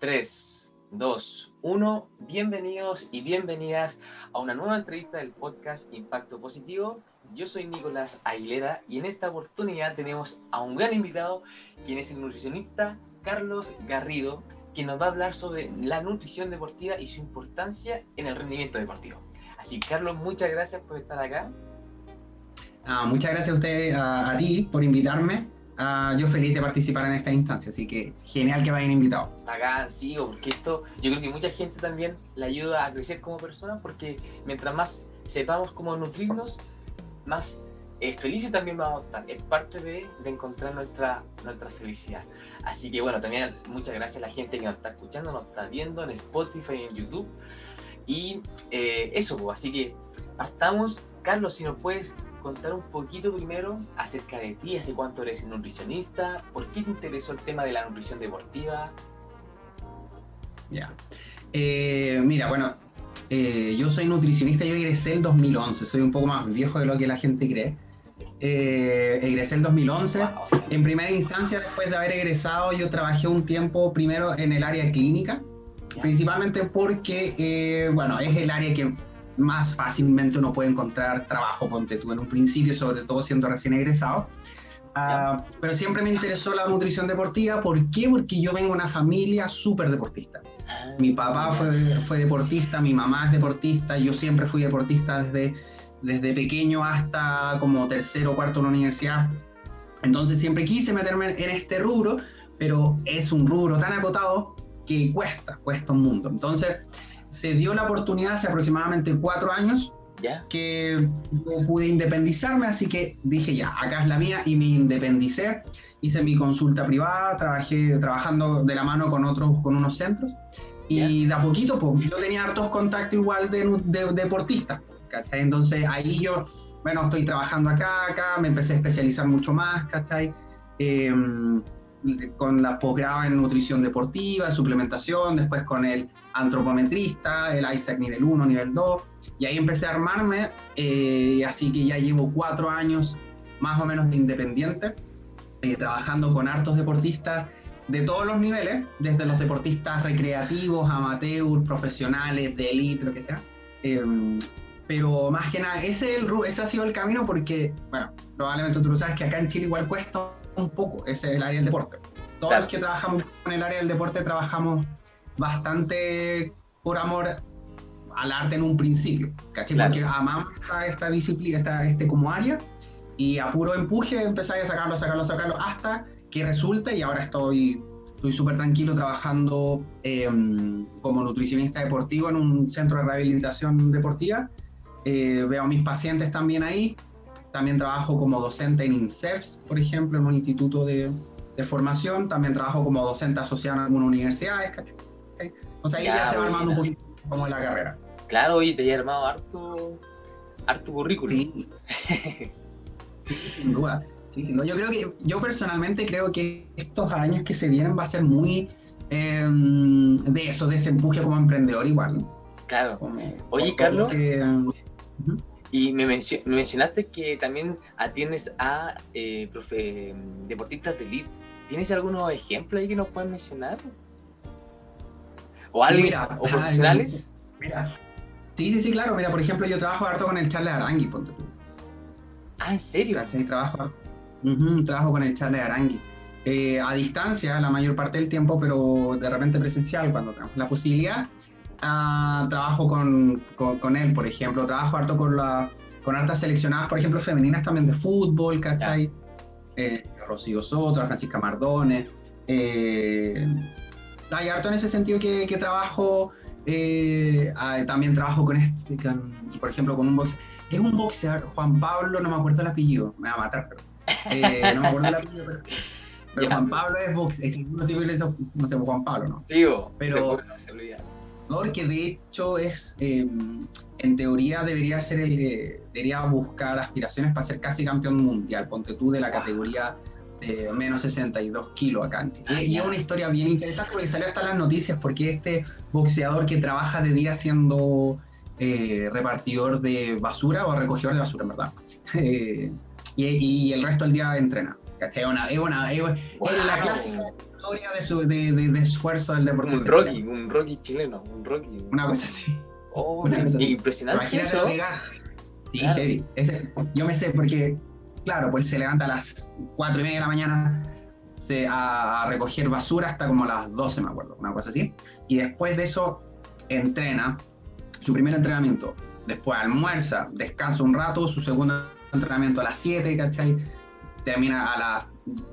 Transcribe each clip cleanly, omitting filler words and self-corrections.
3, 2, 1. Bienvenidos y bienvenidas a una nueva entrevista del podcast Impacto Positivo. Yo soy Nicolás Aguilera y en esta oportunidad tenemos a un gran invitado, quien es el nutricionista Carlos Garrido, quien nos va a hablar sobre la nutrición deportiva y su importancia en el rendimiento deportivo. Así que, Carlos, muchas gracias por estar acá. Muchas gracias a usted, a ti, por invitarme. Yo feliz de participar en esta instancia, así que genial que me hayan invitado. Acá sigo, porque esto yo creo que mucha gente también le ayuda a crecer como persona, porque mientras más sepamos cómo nutrirnos, más felices también vamos a estar. Es parte de encontrar nuestra felicidad. Así que bueno, también muchas gracias a la gente que nos está escuchando, nos está viendo en Spotify y en YouTube. Y eso, así que partamos. Carlos, si nos puedes contar un poquito primero acerca de ti, hace cuánto eres nutricionista, por qué te interesó el tema de la nutrición deportiva. Ya. Mira, bueno, yo soy nutricionista, yo egresé el 2011, soy un poco más viejo de lo que la gente cree. Egresé el 2011. Wow. En primera instancia, después de haber egresado, yo trabajé un tiempo primero en el área clínica, principalmente porque, bueno, es el área que más fácilmente uno puede encontrar trabajo, ponte tú en un principio, sobre todo siendo recién egresado. Pero siempre me interesó la nutrición deportiva. ¿Por qué? Porque yo vengo de una familia súper deportista. Mi papá fue deportista, mi mamá es deportista, yo siempre fui deportista desde pequeño hasta como tercero o cuarto en la universidad. Entonces siempre quise meterme en este rubro, pero es un rubro tan acotado que cuesta un mundo. Entonces se dio la oportunidad hace aproximadamente 4 años que yo pude independizarme, así que dije ya, acá es la mía, y me independicé, hice mi consulta privada, trabajando de la mano con unos centros, y de a poquito, pues, yo tenía hartos contactos igual de deportistas, ¿cachai? Entonces ahí yo, bueno, estoy trabajando acá, me empecé a especializar mucho más, ¿cachai? Con la posgrado en nutrición deportiva, suplementación, después con el antropometrista, el ISAC nivel 1, nivel 2, y ahí empecé a armarme, así que ya llevo 4 años más o menos de independiente, trabajando con hartos deportistas de todos los niveles, desde los deportistas recreativos, amateur, profesionales, de élite, lo que sea, pero más que nada, ese ha sido el camino, porque, bueno, probablemente tú lo sabes que acá en Chile igual cuesta un poco, ese es el área del deporte. Todos los que trabajamos en el área del deporte trabajamos bastante por amor al arte en un principio, ¿cachai? Claro. Porque amamos esta disciplina, este como área, y a puro empuje empezáis a sacarlo, hasta que resulta, y ahora estoy súper tranquilo trabajando como nutricionista deportivo en un centro de rehabilitación deportiva. Veo a mis pacientes también ahí. También trabajo como docente en INSEPS, por ejemplo, en un instituto de formación. También trabajo como docente asociado en algunas universidades, ¿cachai? O sea, ahí ya se va armando un poquito como la carrera. Claro, oye, te he armado harto currículum. Sí. Sí, sin duda. Sí, sin duda. Yo personalmente creo que estos años que se vienen va a ser muy de ese empuje como emprendedor igual, ¿no? Claro. Oye, Carlos, y me mencionaste que también atiendes a deportistas de elite. ¿Tienes algunos ejemplos ahí que nos puedas mencionar? ¿O alguien, o profesionales? Mira. Sí, claro. Mira, por ejemplo, yo trabajo harto con el Charles Arangui, ponte tú. ¿En serio? ¿Cachai? Trabajo con el Charles Arangui. A distancia la mayor parte del tiempo, pero de repente presencial cuando tenemos la posibilidad. Trabajo con él, por ejemplo. Trabajo harto con hartas seleccionadas, por ejemplo, femeninas también de fútbol, ¿cachai? Rocío Soto, Francisca Mardones. Hay harto en ese sentido que trabajo. También trabajo por ejemplo, con un boxeador. Es un boxeador, Juan Pablo, no me acuerdo el apellido, me va a matar, pero no me acuerdo el apellido, pero Juan Pablo es boxeador, no sé, Juan Pablo, ¿no? Digo, pero que de hecho es, en teoría debería buscar aspiraciones para ser casi campeón mundial, ponte tú, de la categoría menos 62 kilos acá en Chile. Y es una historia bien interesante porque salió hasta en las noticias, porque este boxeador que trabaja de día siendo repartidor de basura o recogedor de basura, en verdad, y el resto del día entrena, ¿cachai? Es la clásica historia de esfuerzo del Como deportista chileno. Un Rocky chileno, un Rocky. Una cosa así. Oh, Una cosa así. impresionante Imagínate eso. lo que gana. Sí, Claro. heavy. Yo me sé porque, claro, pues se levanta a las 4:30 de la mañana a recoger basura hasta como las 12, me acuerdo, una cosa así. Y después de eso entrena, su primer entrenamiento. Después almuerza, descansa un rato, su segundo entrenamiento a las 7, ¿cachai? Termina a las,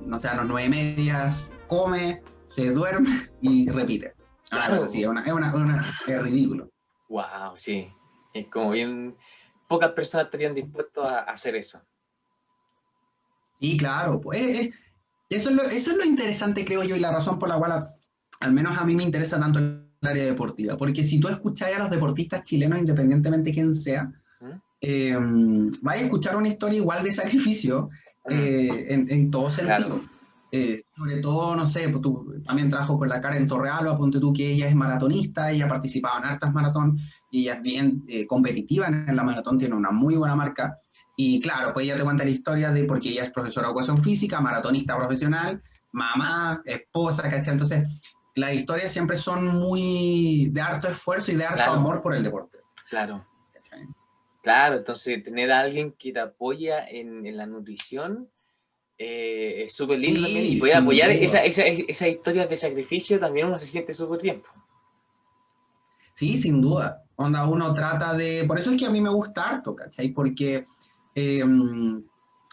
no sé, a las 9:30, come, se duerme y repite. Una Claro. cosa así, es ridículo. Wow, sí. Es como bien. Pocas personas estarían dispuestas a hacer eso. Sí, claro. Pues, eso es lo interesante, creo yo, y la razón por la cual, al menos a mí me interesa tanto el área deportiva. Porque si tú escuchas a los deportistas chilenos, independientemente de quién sea, vas a escuchar una historia igual de sacrificio en todo sentido. Claro. Sobre todo, no sé, pues tú también trabajo con la Karen Torrealba, ponte tú que ella es maratonista, ella ha participado en hartas maratón y ella es bien competitiva en la maratón, tiene una muy buena marca. Y claro, pues ella te cuenta la historia de porque ella es profesora de educación física, maratonista profesional, mamá, esposa, ¿cachai? Entonces, las historias siempre son muy de harto esfuerzo y de harto amor por el deporte. Claro. ¿Cachai? Claro, entonces tener a alguien que te apoya en la nutrición es súper lindo también. Y poder apoyar esas historias de sacrificio también uno se siente súper bien. Sí, sin duda. Onda, uno trata de. Por eso es que a mí me gusta harto, ¿cachai? Eh,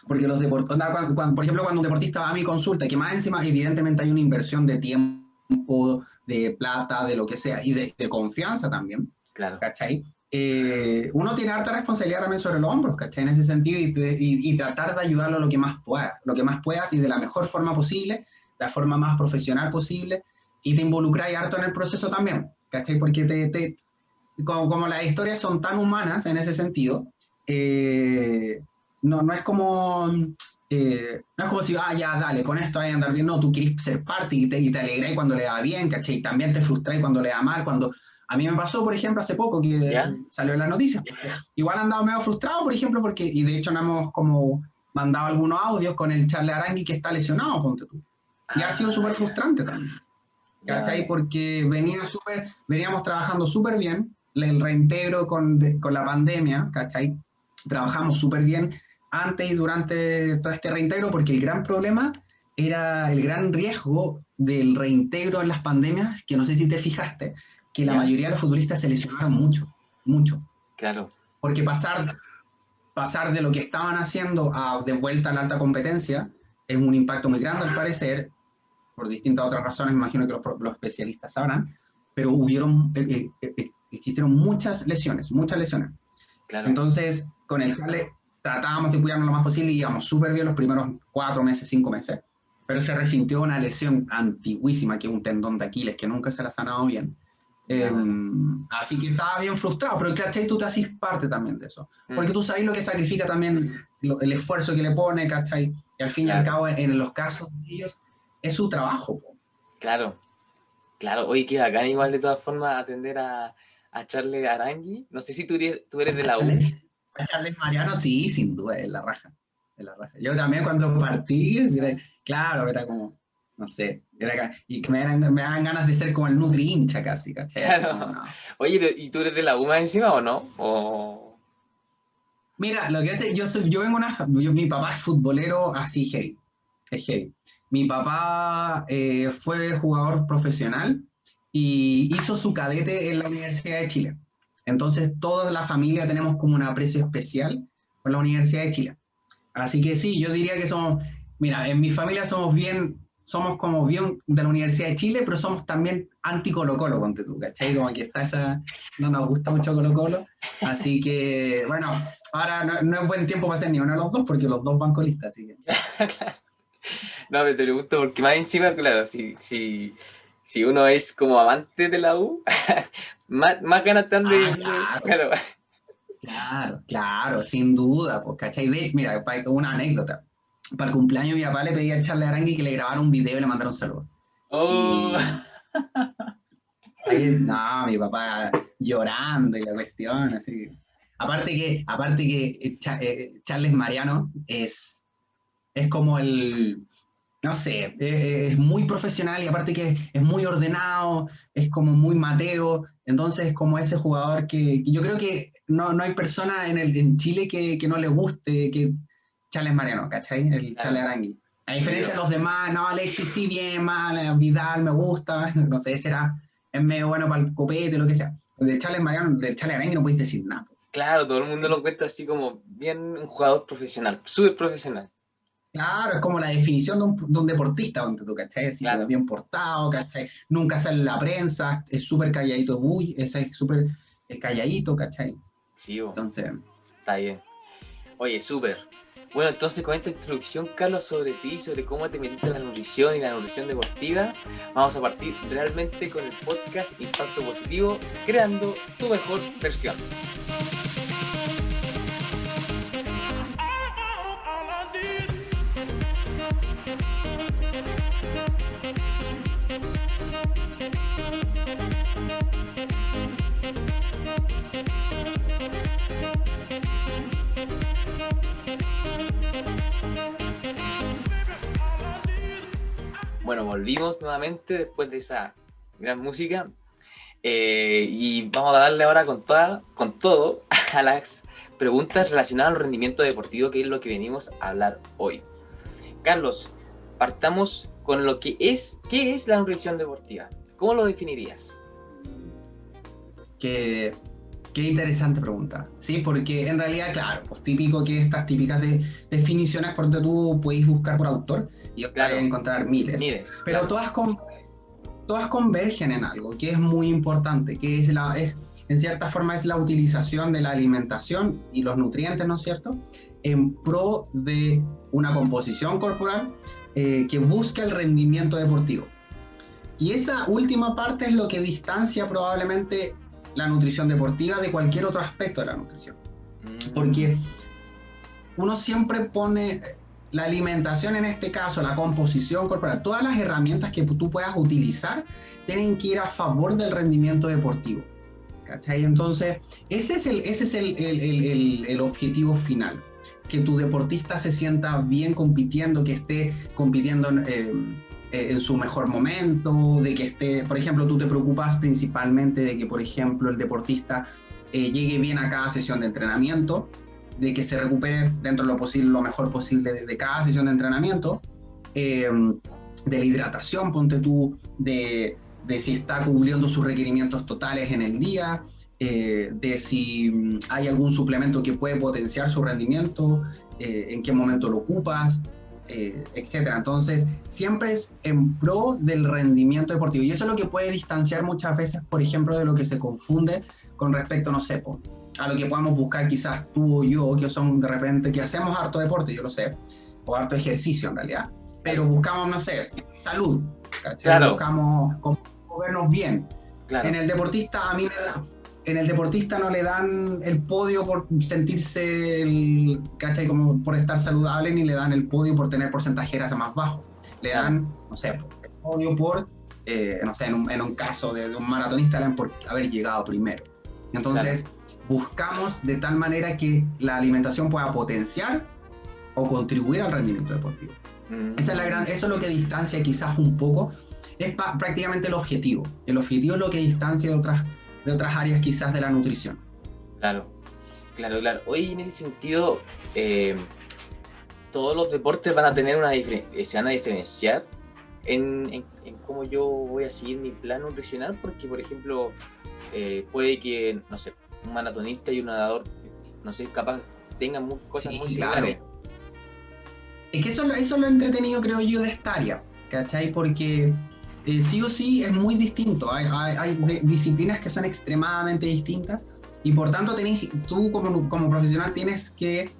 porque los deportistas, por ejemplo, cuando un deportista va a mi consulta, que más encima, evidentemente, hay una inversión de tiempo, de plata, de lo que sea, y de confianza también, Claro. ¿cachai? Uno tiene harta responsabilidad también sobre los hombros, ¿cachai? En ese sentido, y tratar de ayudarlo lo que más puedas y de la mejor forma posible, la forma más profesional posible, y te involucras harto en el proceso también, ¿cachai? Porque como las historias son tan humanas en ese sentido, no es como no es como si, ya, dale, con esto hay que andar bien. No, tú querés ser parte y te alegrás cuando le va bien, ¿cachai? Y también te frustráis cuando le va mal. A mí me pasó, por ejemplo, hace poco que ¿Ya? salió en las noticias. Igual andaba medio frustrado, por ejemplo, y de hecho no hemos como mandado algunos audios con el Charles Arangui que está lesionado, ponte tú. Y ha sido súper frustrante también. ¿Cachai? Porque veníamos trabajando súper bien, el reintegro con la pandemia, ¿cachai? Trabajamos súper bien antes y durante todo este reintegro, porque el gran problema era el gran riesgo del reintegro en las pandemias, que no sé si te fijaste, que la mayoría de los futbolistas se lesionaron mucho, mucho. Claro. Porque pasar de lo que estaban haciendo de vuelta a la alta competencia es un impacto muy grande al parecer, por distintas otras razones, me imagino que los especialistas sabrán, pero existieron muchas lesiones, muchas lesiones. Claro. Entonces, con el Charles tratábamos de cuidarnos lo más posible y íbamos súper bien los primeros 4 meses, 5 meses, pero se resintió una lesión antiguísima, que es un tendón de Aquiles, que nunca se la ha sanado bien. Así que estaba bien frustrado, pero ¿cachai? Tú te haces parte también de eso, porque tú sabes lo que sacrifica también, el esfuerzo que le pone, ¿cachai? Y al fin y al cabo, en los casos de ellos, es su trabajo. Claro, claro. Oye, qué bacán igual de todas formas atender a Charles Arangui. No sé si tú eres de la U. A Charles Mariano, sí, sin duda, es la raja. Es la raja. Yo también cuando partí, claro, era como, no sé, y que me dan ganas de ser como el Nutri hincha casi, ¿cachai? Claro. Como, no. Oye, ¿y tú eres de la U más encima o no? ¿O... Mira, lo que hace, yo vengo mi papá es futbolero así heavy, es heavy. Mi papá fue jugador profesional y hizo su cadete en la Universidad de Chile. Entonces, toda la familia tenemos como un aprecio especial por la Universidad de Chile. Así que sí, yo diría que mira, en mi familia somos como bien de la Universidad de Chile, pero somos también anti Colo-Colo, ponte tú, ¿cachai? Como que no nos gusta mucho Colo-Colo, así que, bueno, ahora no es buen tiempo para ser ni uno de los dos, porque los dos van colistas, así que... No, pero te pregunto porque más encima, claro, si uno es como amante de la U, más ganas te han de... Claro, claro, sin duda, pues, ¿cachai? Mira, una anécdota. Para el cumpleaños de mi papá le pedí a Charles Arangui que le grabara un video y le mandara un saludo. Oh. Y no, mi papá llorando y la cuestión, así. Aparte que Charles Mariano es como no sé, es muy profesional y aparte que es muy ordenado, es como muy Mateo, entonces es como ese jugador que yo creo que no hay persona en Chile que no le guste que Charles Mariano, ¿cachai? El Charles Claro, Arangui. A sí, diferencia de los demás, no, Alexis sí bien, mal, Vidal me gusta, no sé, es medio bueno para el copete, lo que sea. De Charles Mariano, de Charles Arangui no puedes decir nada. claro, todo el mundo lo encuentra así como bien un jugador profesional, súper profesional. Claro, es como la definición de un deportista, donde tú, ¿cachai? Así como Claro, bien portado, ¿cachai? Nunca sale en la prensa, es súper calladito, uy, ese es súper calladito, ¿cachai? sí, bo, Entonces, está bien. Oye, súper. Bueno, entonces con esta introducción, Carlos, sobre ti, sobre cómo te metiste en la nutrición y la nutrición deportiva, vamos a partir realmente con el podcast Impacto Positivo, creando tu mejor versión. Bueno, volvimos nuevamente después de esa gran música y vamos a darle ahora con todo a las preguntas relacionadas al rendimiento deportivo, que es lo que venimos a hablar hoy. Carlos, partamos con lo que es, ¿qué es la nutrición deportiva? ¿Cómo lo definirías? qué, qué interesante pregunta, ¿sí? Porque en realidad, claro, pues típico que estas típicas definiciones, por donde tú puedes buscar por autor y vas a Claro, encontrar miles, mides, pero claro. todas convergen en algo que es muy importante, que en cierta forma es la utilización de la alimentación y los nutrientes, ¿no es cierto?, en pro de una composición corporal que busca el rendimiento deportivo. Y esa última parte es lo que distancia probablemente la nutrición deportiva de cualquier otro aspecto de la nutrición. Porque uno siempre pone la alimentación, en este caso, la composición corporal, todas las herramientas que tú puedas utilizar tienen que ir a favor del rendimiento deportivo. ¿Cachai? Entonces, ese es el objetivo final, que tu deportista se sienta bien compitiendo, que esté compitiendo en su mejor momento, de que esté, por ejemplo, tú te preocupas principalmente de que, por ejemplo, el deportista llegue bien a cada sesión de entrenamiento, de que se recupere dentro de lo posible, lo mejor posible de cada sesión de entrenamiento, de la hidratación, ponte tú, de si está cumpliendo sus requerimientos totales en el día, de si hay algún suplemento que puede potenciar su rendimiento, en qué momento lo ocupas, etcétera. Entonces, siempre es en pro del rendimiento deportivo. Y eso es lo que puede distanciar muchas veces, por ejemplo, de lo que se confunde con respecto, no sé, a lo que podamos buscar quizás tú o yo, que son de repente, que hacemos harto deporte, yo lo sé, o harto ejercicio en realidad, pero buscamos, no sé, salud, ¿cachai? Claro. Buscamos vernos bien. Claro. En el deportista, en el deportista no le dan el podio por sentirse, ¿cachai? Como por estar saludable, ni le dan el podio por tener porcentaje de grasa más bajo. Le dan, no sé, el podio por, no sé, en un caso de un maratonista, le dan por haber llegado primero. Entonces, buscamos de tal manera que la alimentación pueda potenciar o contribuir al rendimiento deportivo. Eso es lo que distancia quizás un poco, es prácticamente el objetivo. El objetivo es lo que distancia de otras áreas quizás de la nutrición. Claro. Hoy en ese sentido, todos los deportes van a tener se van a diferenciar en cómo yo voy a seguir mi plan nutricional, porque por ejemplo, puede que, no sé, un maratonista y un nadador, no sé, capaz tengan cosas muy similares. Claro. Es que eso es lo entretenido, creo yo, de esta área, ¿cachai? Porque sí o sí es muy distinto. Hay disciplinas que son extremadamente distintas y por tanto tú como profesional tienes que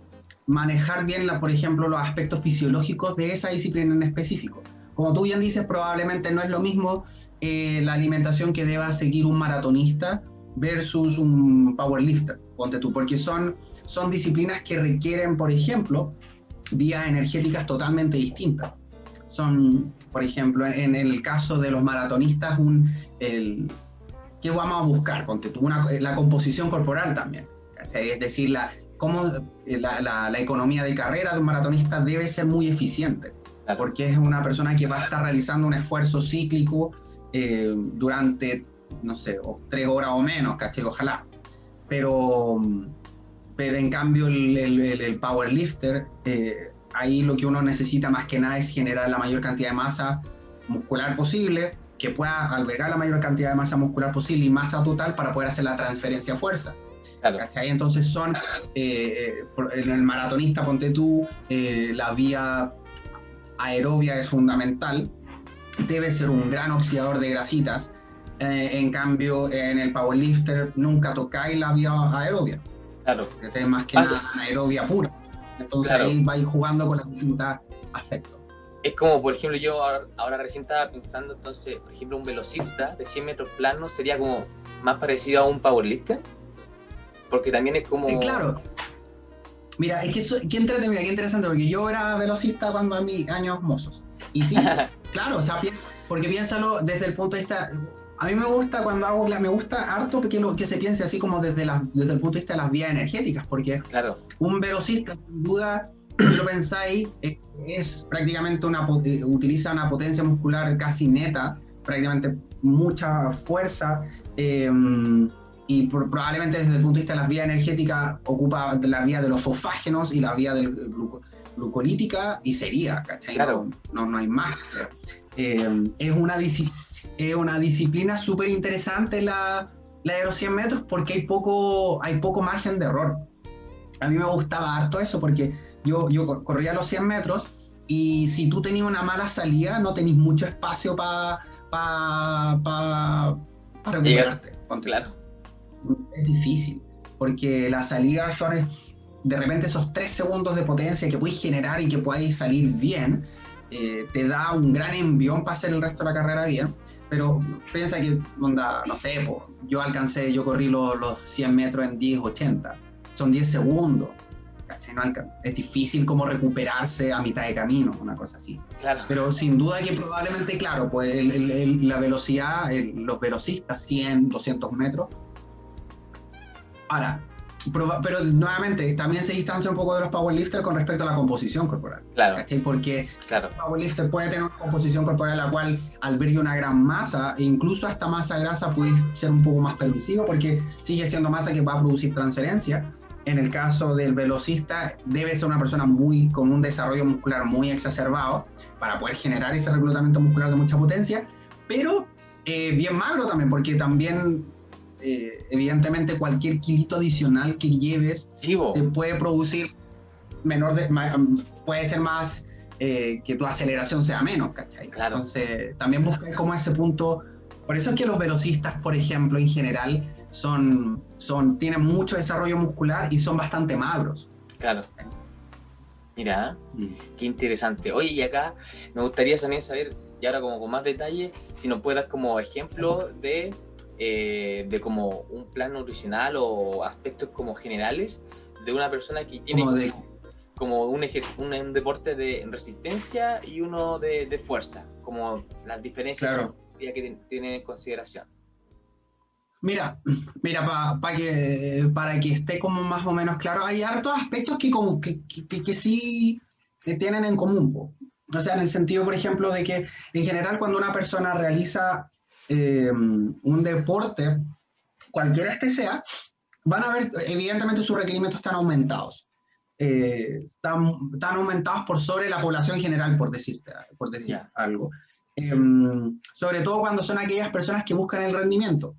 manejar bien, por ejemplo, los aspectos fisiológicos de esa disciplina en específico. Como tú bien dices, probablemente no es lo mismo la alimentación que deba seguir un maratonista versus un powerlifter, ponte tú, porque son disciplinas que requieren, por ejemplo, vías energéticas totalmente distintas. Son, por ejemplo, en el caso de los maratonistas, ¿qué vamos a buscar? Ponte tú, la composición corporal también. ¿Cachai? Es decir, cómo la economía de carrera de un maratonista debe ser muy eficiente. Claro. porque es una persona que va a estar realizando un esfuerzo cíclico durante, no sé, 3 horas o menos, ¿cachai? Ojalá. Pero, pero en cambio el powerlifter, ahí lo que uno necesita más que nada es generar la mayor cantidad de masa muscular posible, que pueda albergar la mayor cantidad de masa muscular posible y masa total para poder hacer la transferencia a fuerza. Claro. ¿Cachai? Entonces son, en el maratonista, ponte tú, la vía aerobia es fundamental, debe ser un gran oxidador de grasitas. En cambio, en el powerlifter nunca tocáis la vía aerobia. Claro. Es más que nada aerobia pura. Entonces claro. ahí vais jugando con los distintos aspectos. Es como, por ejemplo, yo ahora recién estaba pensando, entonces, por ejemplo, un velocista de 100 metros planos sería como más parecido a un powerlifter, porque también es como... Claro. Mira, es que qué interesante, porque yo era velocista cuando a mis años mozos. Y sí, claro, o sea, porque piénsalo desde el punto de vista... A mí me gusta cuando hago, me gusta harto que se piense así como desde el punto de vista de las vías energéticas, porque claro. Un velocista, sin duda, si lo pensáis, es prácticamente utiliza una potencia muscular casi neta, prácticamente mucha fuerza, y probablemente desde el punto de vista de las vías energéticas ocupa la vía de los fosfágenos y la vía del glucolítica, y sería, ¿cachai? Claro. No hay más. Es una disciplina súper interesante la de los 100 metros, porque hay poco margen de error. A mí me gustaba harto eso, porque yo corría los 100 metros, y si tú tenías una mala salida, no tenías mucho espacio para recuperarte. Claro. Es difícil, porque las salidas son de repente esos 3 segundos de potencia que puedes generar y que puedes salir bien, te da un gran envión para hacer el resto de la carrera bien. Pero piensa que, no sé, yo corrí los 100 metros en 10:80, son 10 segundos, ¿cachai? Es difícil como recuperarse a mitad de camino, una cosa así. Claro. Pero sin duda que probablemente, claro, pues la velocidad, los velocistas 100, 200 metros. Ahora, pero nuevamente, también se distancia un poco de los powerlifters con respecto a la composición corporal. Claro. ¿Cachai? Porque claro. el powerlifter puede tener una composición corporal la cual albergue una gran masa, e incluso hasta masa grasa puede ser un poco más permisivo, porque sigue siendo masa que va a producir transferencia. En el caso del velocista, debe ser una persona con un desarrollo muscular muy exacerbado para poder generar ese reclutamiento muscular de mucha potencia, pero bien magro también, porque también evidentemente cualquier kilito adicional que lleves te puede producir puede ser más, que tu aceleración sea menos, ¿cachai? Claro. Entonces también buscar como ese punto. Por eso es que los velocistas, por ejemplo, en general tienen mucho desarrollo muscular y son bastante magros. Claro. Mira, qué interesante. Oye, y acá me gustaría también saber, y ahora como con más detalle, si nos puedes dar como ejemplo de como un plan nutricional o aspectos como generales de una persona que tiene como un deporte de resistencia y uno de fuerza, como las diferencias. Claro. Que tienen en consideración. Mira, para que esté como más o menos claro, hay hartos aspectos que sí tienen en común. O sea, en el sentido, por ejemplo, de que en general cuando una persona realiza un deporte, cualquiera este sea, van a ver, evidentemente sus requerimientos están aumentados. Están aumentados por sobre la población general, por decir algo. Sobre todo cuando son aquellas personas que buscan el rendimiento,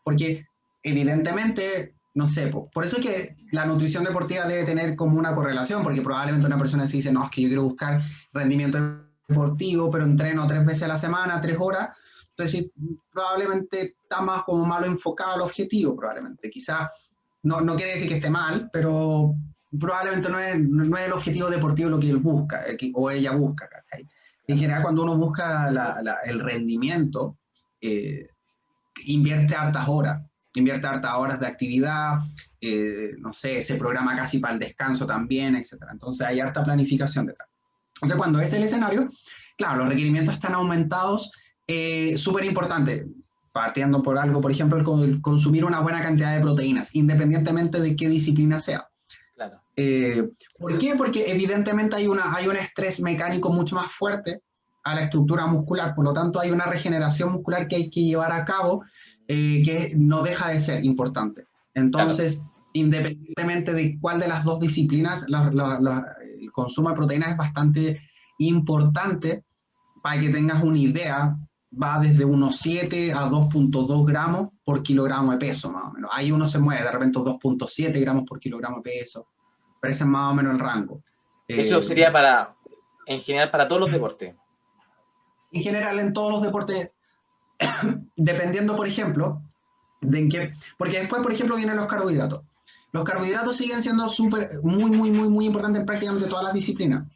porque evidentemente, no sé, por eso es que la nutrición deportiva debe tener como una correlación, porque probablemente una persona se dice, no, es que yo quiero buscar rendimiento deportivo, pero entreno 3 veces a la semana, 3 horas, entonces probablemente está más como malo enfocado al objetivo, probablemente, quizá, no quiere decir que esté mal, pero probablemente no es el objetivo deportivo lo que él busca, o ella busca, ¿cachai? En general, cuando uno busca el rendimiento, invierte hartas horas de actividad, no sé, se programa casi para el descanso también, etc. Entonces hay harta planificación detrás. Entonces, cuando es el escenario, claro, los requerimientos están aumentados, súper importante, partiendo por algo, por ejemplo, el consumir una buena cantidad de proteínas, independientemente de qué disciplina sea. Claro. ¿Por qué? Porque evidentemente hay un estrés mecánico mucho más fuerte a la estructura muscular, por lo tanto hay una regeneración muscular que hay que llevar a cabo que no deja de ser importante. Claro. Entonces, independientemente de cuál de las dos disciplinas, el consumo de proteínas es bastante importante. Para que tengas una idea, va desde unos 7 a 2.2 gramos por kilogramo de peso, más o menos. Ahí uno se mueve, de repente 2.7 gramos por kilogramo de peso, pero ese es más o menos el rango. Eso sería en general, para todos los deportes. En general, en todos los deportes, dependiendo, por ejemplo, de en qué, porque después, por ejemplo, vienen los carbohidratos. Los carbohidratos siguen siendo muy importantes en prácticamente todas las disciplinas.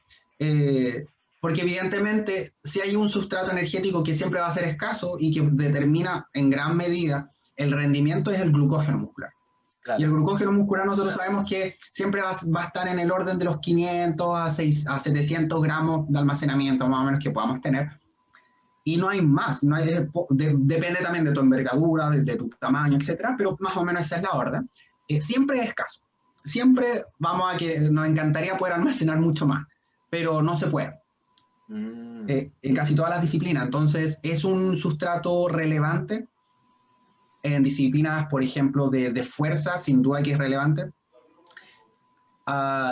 Porque evidentemente, si hay un sustrato energético que siempre va a ser escaso y que determina en gran medida el rendimiento, es el glucógeno muscular. Claro. Y el glucógeno muscular nosotros sabemos que siempre va a estar en el orden de los 500 a 700 gramos de almacenamiento más o menos que podamos tener. Y no hay más, depende también de tu envergadura, de tu tamaño, etcétera, pero más o menos esa es la orden. Siempre es escaso. Siempre vamos a que nos encantaría poder almacenar mucho más, pero no se puede. En casi todas las disciplinas. Entonces, es un sustrato relevante en disciplinas, por ejemplo, de fuerza, sin duda que es relevante.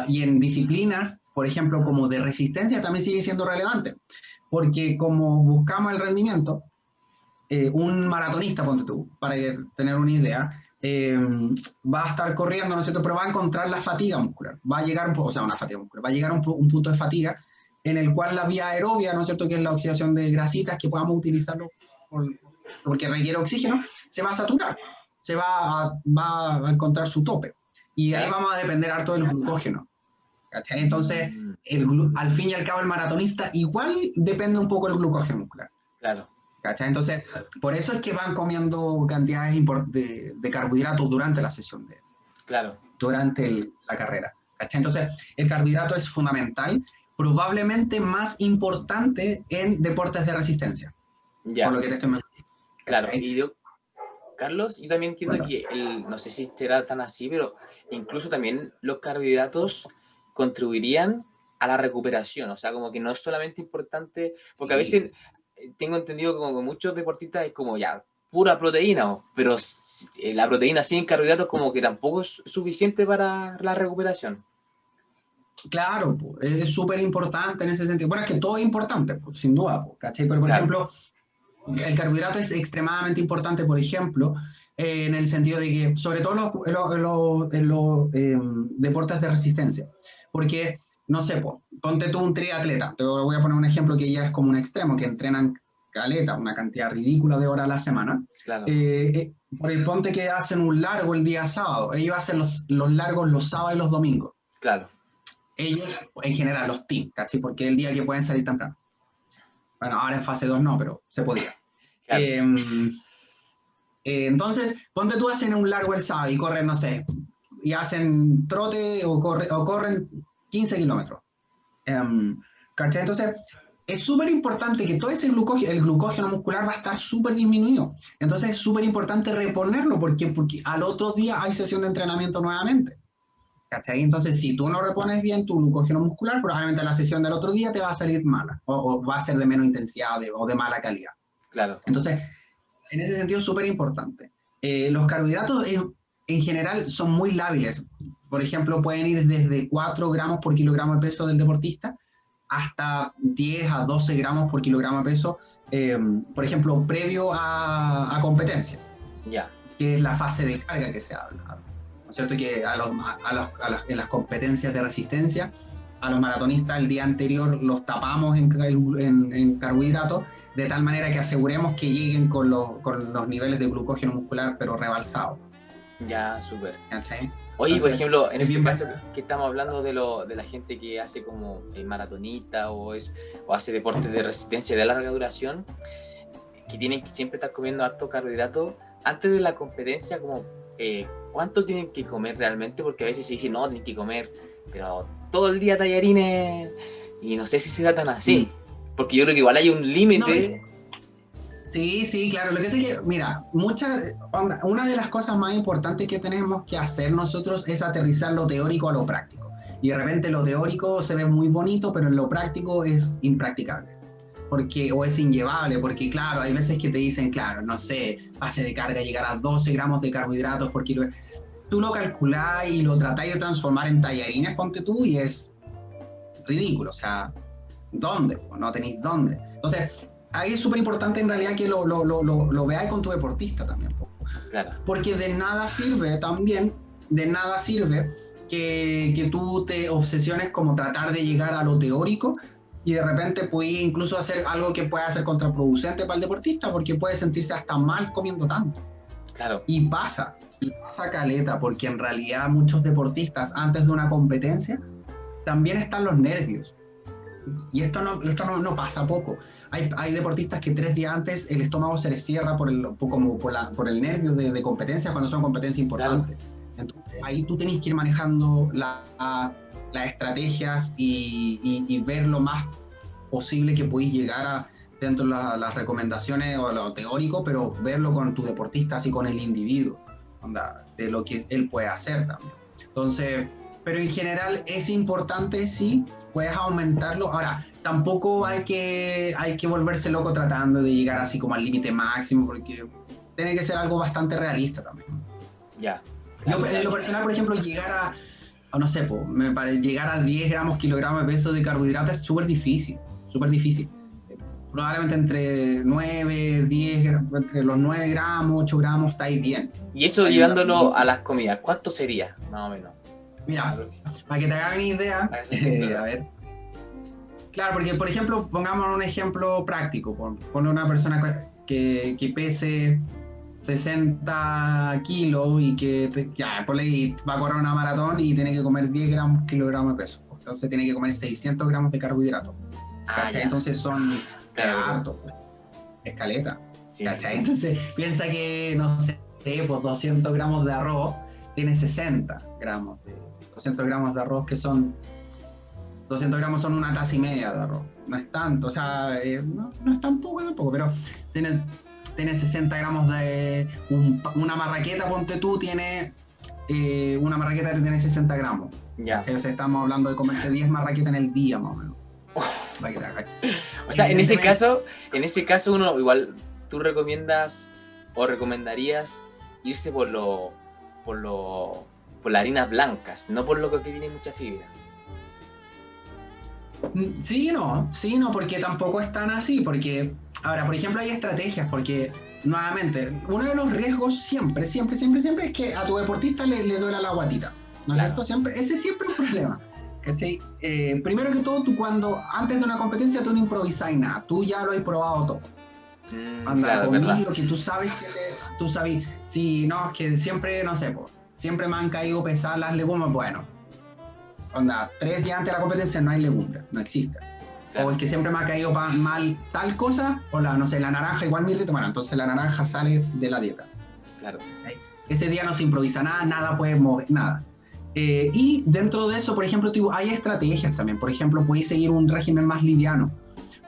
Y en disciplinas, por ejemplo, como de resistencia, también sigue siendo relevante. Porque como buscamos el rendimiento, un maratonista, ponte tú, para tener una idea, va a estar corriendo, ¿no es cierto? Pero va a encontrar la fatiga muscular. Va a llegar, una fatiga muscular, va a llegar a un punto de fatiga en el cual la vía aerobia, ¿no es cierto?, que es la oxidación de grasitas que podamos utilizarlo porque requiere oxígeno, se va a saturar, va a encontrar su tope. Y ahí vamos a depender harto del glucógeno. ¿Cachai? Entonces, al fin y al cabo, el maratonista igual depende un poco del glucógeno muscular. Claro. ¿Cachai? Entonces, por eso es que van comiendo cantidades de carbohidratos durante la sesión, durante la carrera. ¿Cachai? Entonces, el carbohidrato es fundamental, probablemente más importante en deportes de resistencia. Por lo que te estoy mencionando. Claro, y yo, Carlos, yo también entiendo que, no sé si será tan así, pero incluso también los carbohidratos contribuirían a la recuperación, o sea, como que no es solamente importante, porque a veces tengo entendido como que muchos deportistas es como ya, pura proteína, pero la proteína sin carbohidratos como que tampoco es suficiente para la recuperación. Claro, es súper importante en ese sentido. Bueno, es que todo es importante, sin duda, ¿cachai? Pero, por ejemplo, el carbohidrato es extremadamente importante, por ejemplo, en el sentido de que, sobre todo en los deportes de resistencia, porque, no sé, ponte tú un triatleta, te voy a poner un ejemplo que ya es como un extremo, que entrenan caleta, una cantidad ridícula de horas a la semana. Claro. Ponte que hacen un largo el día sábado, ellos hacen los largos los sábados y los domingos. Claro. Ellos, en general, los teams, ¿cachai? Porque es el día que pueden salir temprano. Bueno, ahora en fase 2 no, pero se podía. Claro. Entonces, ponte tú hacen un largo el sábado y corren, no sé, y hacen trote o corren 15 kilómetros. ¿Cachai? Entonces, es súper importante que todo ese el glucógeno muscular va a estar súper disminuido. Entonces, es súper importante reponerlo porque al otro día hay sesión de entrenamiento nuevamente. ¿Cachai? Entonces, si tú no repones bien tu glucógeno muscular, probablemente la sesión del otro día te va a salir mala o va a ser de menos intensidad o de mala calidad. Claro. Entonces, en ese sentido es súper importante. Los carbohidratos en general son muy lábiles. Por ejemplo, pueden ir desde 4 gramos por kilogramo de peso del deportista hasta 10 a 12 gramos por kilogramo de peso, por ejemplo, previo a competencias. Ya. Que es la fase de carga que se habla. ¿No es cierto? Que en las competencias de resistencia, a los maratonistas el día anterior los tapamos en carbohidratos, de tal manera que aseguremos que lleguen con los niveles de glucógeno muscular, pero rebalsados. Ya, súper. ¿Sí? Oye, entonces, por ejemplo, en ese caso que estamos hablando de la gente que hace como maratonista o hace deportes de resistencia de larga duración, que tienen que siempre estar comiendo harto carbohidrato, antes de la competencia, como ¿cuánto tienen que comer realmente? Porque a veces se dice, no, tienen que comer, pero todo el día tallarines, y no sé si será tan así, porque yo creo que igual hay un límite. Sí, claro, lo que sé es que, mira, una de las cosas más importantes que tenemos que hacer nosotros es aterrizar lo teórico a lo práctico. Y de repente lo teórico se ve muy bonito, pero en lo práctico es impracticable. O es inllevable, porque claro, hay veces que te dicen, claro, no sé, pase de carga, llegar a 12 gramos de carbohidratos por kilo. Tú lo calculás y lo tratáis de transformar en tallarines, ponte tú, y es ridículo. O sea, ¿dónde? No tenéis dónde. Entonces, ahí es súper importante en realidad que lo veáis con tu deportista también. Claro. Porque de nada sirve que tú te obsesiones como tratar de llegar a lo teórico y de repente puedes incluso hacer algo que pueda ser contraproducente para el deportista porque puede sentirse hasta mal comiendo tanto. Claro. Y pasa caleta, porque en realidad muchos deportistas antes de una competencia también están los nervios. Y esto no pasa poco. Hay deportistas que 3 días antes el estómago se les cierra por el nervio de competencia cuando son competencias importantes. Claro. Entonces ahí tú tenés que ir manejando las estrategias y ver lo más posible que podéis llegar dentro de las recomendaciones o lo teórico, pero verlo con tu deportista, así con el individuo, de lo que él puede hacer también. Entonces, pero en general es importante, sí, puedes aumentarlo. Ahora, tampoco hay que volverse loco tratando de llegar así como al límite máximo, porque tiene que ser algo bastante realista también. Ya. Yo, en lo personal, por ejemplo, llegar a no sé, llegar a 10 gramos, kilogramos de peso de carbohidratos es súper difícil, súper difícil. Probablemente entre 9, 10, entre los 9 gramos, 8 gramos, estáis bien. Y eso llevándolo a las comidas, ¿cuánto sería, más o menos? Mira, para que te hagan una idea, a ver. Claro, porque por ejemplo, pongamos un ejemplo práctico. Ponle una persona que pese 60 kilos y que va a correr una maratón y tiene que comer 10 kilogramos de peso. Entonces tiene que comer 600 gramos de carbohidratos. Entonces son harto, escaleta. Sí, sí. Entonces piensa que, no sé, pues 200 gramos de arroz tiene 60 gramos de 200 gramos de arroz, que son 200 gramos son una taza y media de arroz. No es tanto, o sea, no es tampoco, pero tiene 60 gramos de una marraqueta, ponte tú, tiene una marraqueta que tiene 60 gramos. Ya. O sea, estamos hablando de comerte 10 marraquetas en el día, más o menos. O sea, en ese caso uno igual, tú recomiendas o recomendarías irse por las harinas blancas, no por lo que tiene mucha fibra. Sí, no, porque tampoco es tan así, porque, ahora, por ejemplo, hay estrategias, porque, nuevamente, uno de los riesgos siempre es que a tu deportista le duela la guatita, ¿no es cierto? Ese siempre es un problema, ¿cachai? Primero que todo, antes de una competencia, tú no improvisáis nada, tú ya lo has probado todo. Comís lo que tú sabes si no, es que siempre, no sé, siempre me han caído pesadas las legumbres, bueno, 3 días antes de la competencia no hay legumbres, no existe. Claro. O es que siempre me ha caído mal tal cosa, o la naranja igual me irrita, bueno, entonces la naranja sale de la dieta. Claro. Ese día no se improvisa nada puede mover, nada. Y dentro de eso, por ejemplo, hay estrategias también. Por ejemplo, podéis seguir un régimen más liviano.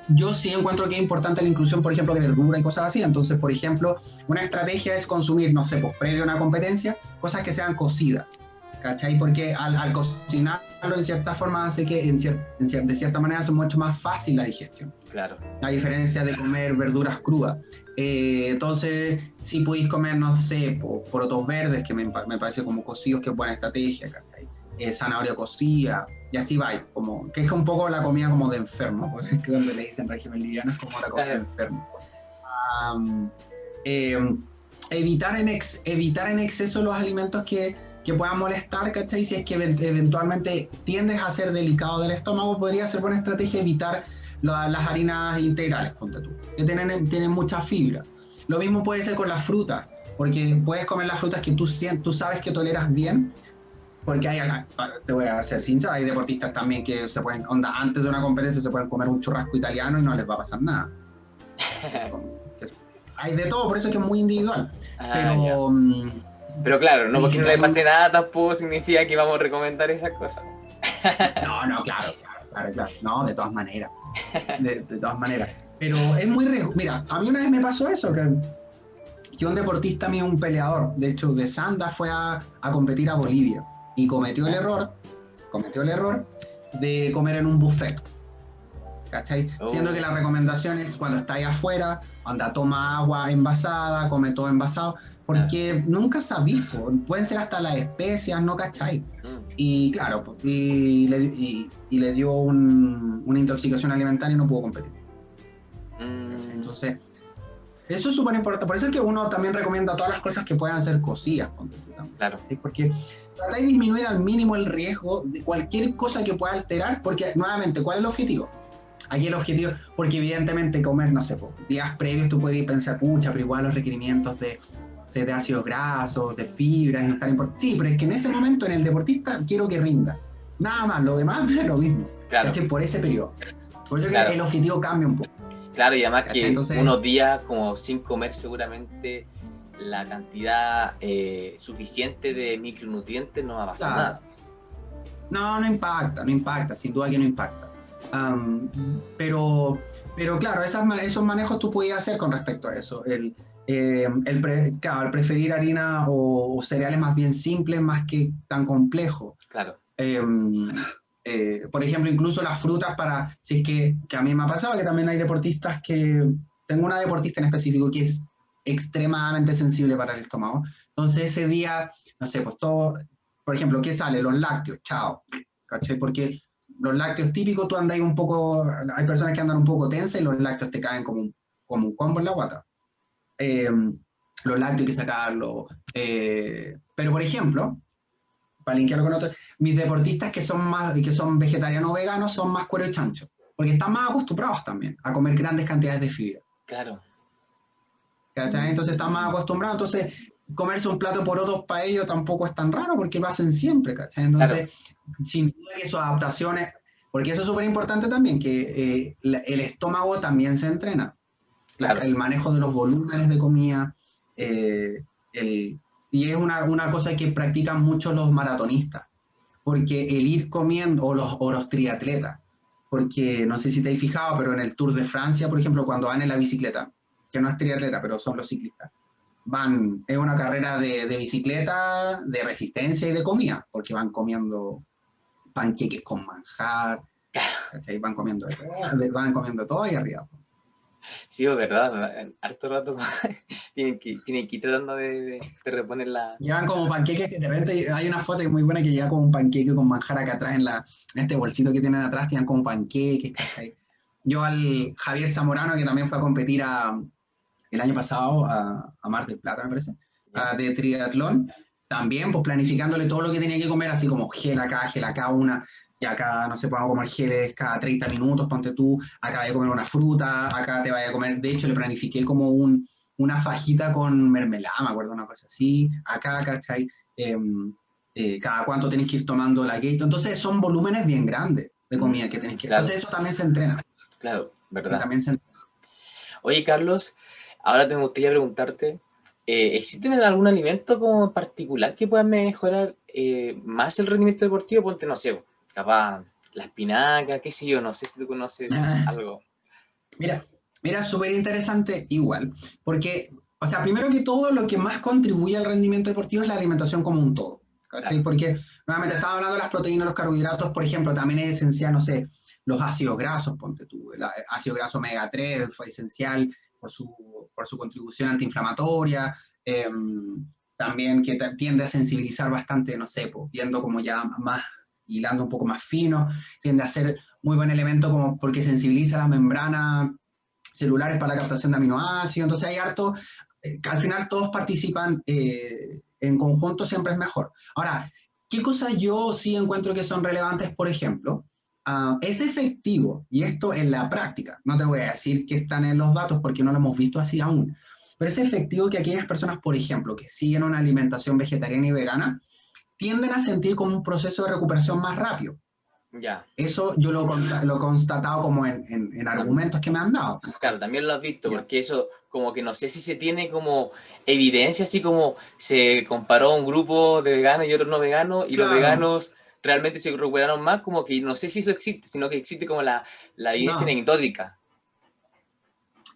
Yo sí encuentro que es importante la inclusión, por ejemplo, de verdura y cosas así. Entonces, por ejemplo, una estrategia es consumir, no sé, previo a una competencia, cosas que sean cocidas, ¿cachai? Porque al cocinarlo en cierta forma hace que de cierta manera es mucho más fácil la digestión. Claro. A diferencia de comer verduras crudas. Entonces, si podéis comer, no sé, porotos verdes, que me parece como cocidos, que es buena estrategia, ¿cachai? Zanahoria cocida, y así va, que es un poco la comida como de enfermo, es que donde le dicen régimen liviano es como la comida de enfermo. Evitar en exceso los alimentos que puedan molestar, ¿cachai? Si es que eventualmente tiendes a ser delicado del estómago, podría ser buena estrategia evitar las harinas integrales, ponte tú, que tienen mucha fibra. Lo mismo puede ser con las frutas, porque puedes comer las frutas que tú sabes que toleras bien, porque te voy a ser sincero, hay deportistas también que se pueden, antes de una competencia se pueden comer un churrasco italiano y no les va a pasar nada. Hay de todo, por eso es que es muy individual. Pero claro, no porque no le pase nada tampoco significa que vamos a recomendar esas cosas. No, claro. No, de todas maneras. De todas maneras. Pero es muy riesgo. Mira, a mí una vez me pasó eso, que un deportista un peleador, de hecho, de Sanda fue a competir a Bolivia y cometió el error cometió el error de comer en un buffet. ¿Cachai? Siendo que la recomendación es cuando estáis afuera, anda, toma agua envasada, come todo envasado, porque nunca sabís, pueden ser hasta las especias, ¿no? ¿Cachai? Y claro, y le dio una intoxicación alimentaria y no pudo competir. Entonces, eso es súper importante. Por eso es que uno también recomienda todas las cosas que puedan ser cocidas. Claro. ¿Sí? Porque tratáis de disminuir al mínimo el riesgo de cualquier cosa que pueda alterar, porque nuevamente, ¿cuál es el objetivo? Aquí el objetivo, porque evidentemente comer, no sé, días previos tú podrías pensar, pucha, pero igual los requerimientos de ácidos grasos, de fibras, no están importantes. Sí, pero es que en ese momento en el deportista quiero que rinda. Nada más, lo demás es lo mismo. Claro. Por ese periodo. Por eso que el objetivo cambia un poco. Claro, y además que unos días como sin comer seguramente la cantidad suficiente de micronutrientes no va a pasar nada. No impacta, sin duda que no impacta. Pero claro, esos manejos tú puedes hacer con respecto a eso. El preferir harina o cereales más bien simples más que tan complejos. Claro. Por ejemplo, incluso las frutas si es que a mí me ha pasado que también hay deportistas tengo una deportista en específico que es extremadamente sensible para el estómago. Entonces ese día, no sé, pues todo, por ejemplo, ¿qué sale? Los lácteos, chao. ¿Cachai? Porque los lácteos típicos tú andas un poco, hay personas que andan un poco tensas y los lácteos te caen como un combo en la guata. Los lácteos hay que sacarlos. Pero por ejemplo, para linkearlo con otros, mis deportistas que son vegetarianos o veganos son más cuero y chancho, porque están más acostumbrados también a comer grandes cantidades de fibra. Claro. ¿Cachai? Entonces están más acostumbrados, entonces comerse un plato por otros para ellos tampoco es tan raro porque lo hacen siempre, ¿cachai? Entonces, sin duda que sus adaptaciones, porque eso es súper importante también, que el estómago también se entrena. Claro. El manejo de los volúmenes de comida, y es una cosa que practican mucho los maratonistas, porque el ir comiendo, o los triatletas, porque no sé si te has fijado, pero en el Tour de Francia, por ejemplo, cuando van en la bicicleta, que no es triatleta, pero son los ciclistas, es una carrera de bicicleta, de resistencia y de comida, porque van comiendo panqueques con manjar, ¿cachai? Van comiendo todo ahí arriba. Sí, es verdad, harto rato tienen que ir tratando de reponer la... Llevan como panqueques, que de repente hay una foto muy buena que lleva como un panqueque con manjar acá atrás, en este bolsito que tienen atrás, tienen como panqueques, ¿cachai? Yo al Javier Zamorano, que también fue a competir el año pasado a Mar del Plata, me parece, de triatlón, también pues planificándole todo lo que tenía que comer, así como gel acá, y acá, no sé, podemos comer geles cada 30 minutos, ponte tú, acá vaya a comer una fruta, acá te vaya a comer, de hecho le planifiqué como una fajita con mermelada, me acuerdo, una cosa así, acá, ¿cachai? Cada cuánto tenés que ir tomando la Gatorade, entonces son volúmenes bien grandes de comida que tenés que... Claro. Entonces eso también se entrena. Claro, ¿verdad? También se entrena. Oye, Carlos, ahora me gustaría preguntarte, ¿existen algún alimento como en particular que pueda mejorar más el rendimiento deportivo? Ponte, no sé, capaz la espinaca, qué sé yo, no sé si tú conoces algo. Mira, súper interesante igual, porque, o sea, primero que todo, lo que más contribuye al rendimiento deportivo es la alimentación como un todo, ¿cachai? Claro. Porque, nuevamente, estaba hablando de las proteínas, los carbohidratos, por ejemplo, también es esencial, no sé, los ácidos grasos, ponte tú, el ácido graso omega 3 fue esencial por su contribución antiinflamatoria, también que tiende a sensibilizar bastante, no sé, pues, viendo como ya más, hilando un poco más fino, tiende a ser muy buen elemento como porque sensibiliza la membrana celulares para la captación de aminoácidos, entonces hay harto, al final todos participan en conjunto, siempre es mejor. Ahora, ¿qué cosas yo sí encuentro que son relevantes? Por ejemplo, es efectivo, y esto en la práctica, no te voy a decir que están en los datos porque no lo hemos visto así aún, pero es efectivo que aquellas personas, por ejemplo, que siguen una alimentación vegetariana y vegana, tienden a sentir como un proceso de recuperación más rápido. Ya. Eso yo lo he constatado como en argumentos que me han dado. Claro, también lo has visto, porque eso como que no sé si se tiene como evidencia, así como se comparó un grupo de veganos y otros no veganos, y los veganos realmente se recuperaron más, como que no sé si eso existe, sino que existe como la evidencia anecdótica.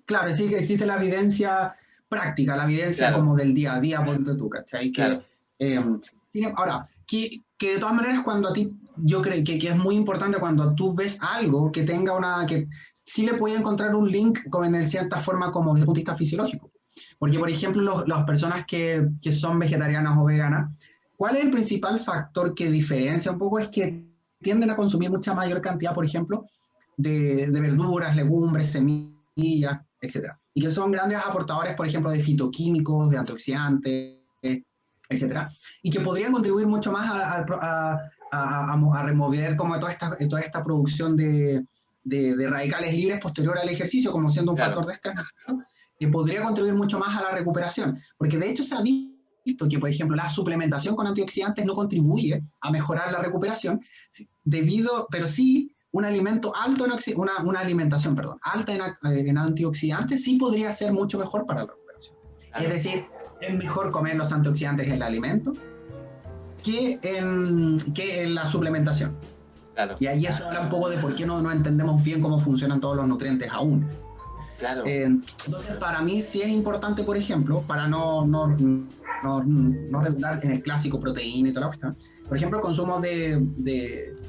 Claro, sí que existe la evidencia práctica, la evidencia como del día a día, ponte tú, ¿cachai? Claro. Ahora, ¿qué que de todas maneras cuando a ti, yo creo que es muy importante cuando tú ves algo que tenga que sí le puede encontrar un link en cierta forma como desde el punto de vista fisiológico. Porque, por ejemplo, las personas que son vegetarianas o veganas, ¿cuál es el principal factor que diferencia un poco? Es que tienden a consumir mucha mayor cantidad, por ejemplo, de verduras, legumbres, semillas, etcétera. Y que son grandes aportadores, por ejemplo, de fitoquímicos, de antioxidantes, etcétera. Y que podrían contribuir mucho más a remover como toda esta producción de radicales libres posterior al ejercicio, como siendo un factor de estrés, ¿no? Que podría contribuir mucho más a la recuperación. Porque de hecho se ha visto que, por ejemplo, la suplementación con antioxidantes no contribuye a mejorar la recuperación, pero sí un alimento alto una alimentación, perdón, alta en antioxidantes sí podría ser mucho mejor para la recuperación. Claro. Es decir, es mejor comer los antioxidantes en el alimento que en la suplementación. Claro. Y ahí eso habla un poco de por qué no entendemos bien cómo funcionan todos los nutrientes aún. Claro. Entonces, para mí sí es importante, por ejemplo, para no regular en el clásico proteína y toda la cuestión, por ejemplo, el consumo de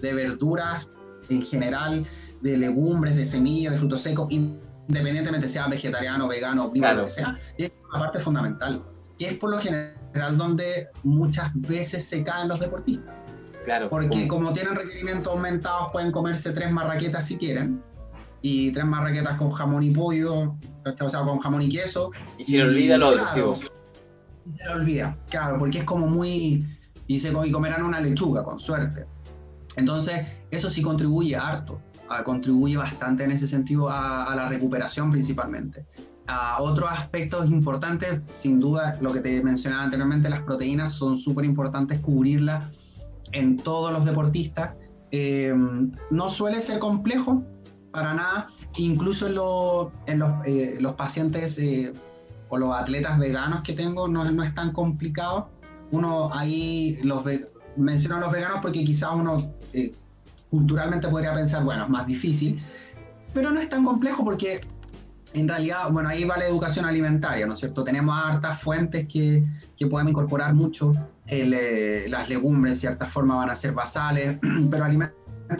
verduras en general, de legumbres, de semillas, de frutos secos, independientemente sea vegetariano, vegano, omnívoro, lo que sea, es una parte fundamental, que es por lo general donde muchas veces se caen los deportistas. Claro. Porque como tienen requerimientos aumentados, pueden comerse 3 marraquetas si quieren, y 3 marraquetas con jamón y pollo, o sea, con jamón y queso. Y se le olvida lo otro, claro, se le olvida, claro, porque es como muy... Y comerán una lechuga, con suerte. Entonces, eso sí contribuye harto, contribuye bastante en ese sentido a la recuperación principalmente. Otros aspectos importantes, sin duda, lo que te mencionaba anteriormente, las proteínas son súper importantes cubrirlas en todos los deportistas. No suele ser complejo, para nada, incluso en los pacientes o los atletas veganos que tengo no es tan complicado. Uno ahí menciono a los veganos porque quizás uno culturalmente podría pensar, bueno, es más difícil, pero no es tan complejo porque en realidad, bueno, ahí va la educación alimentaria, ¿no es cierto? Tenemos hartas fuentes que podemos incorporar mucho, las legumbres de cierta forma van a ser basales, pero alimentos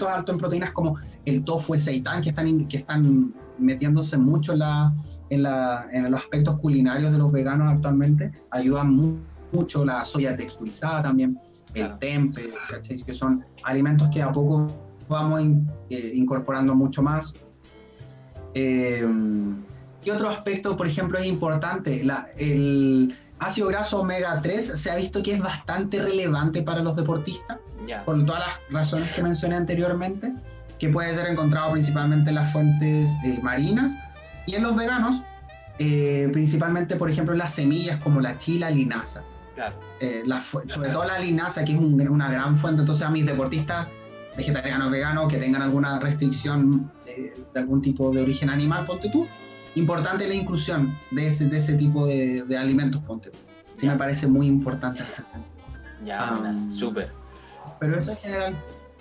altos en proteínas como el tofu, el seitán, que están metiéndose mucho en los aspectos culinarios de los veganos actualmente, ayudan mucho, la soya texturizada también, el tempe, ¿cachai? Que son alimentos que a poco vamos incorporando mucho más. Y otro aspecto, por ejemplo, es importante, el ácido graso omega 3 se ha visto que es bastante relevante para los deportistas, por todas las razones que mencioné anteriormente, que puede ser encontrado principalmente en las fuentes marinas y en los veganos, principalmente, por ejemplo, en las semillas como la chía y la linaza. Claro. Sobre todo la linaza, que es una gran fuente. Entonces, a mis deportistas vegetarianos, veganos, que tengan alguna restricción de algún tipo de origen animal, ponte tú, importante la inclusión de ese tipo de alimentos, ponte tú. Sí, me parece muy importante en ese sentido. Ya, buena, súper. Pero eso en general.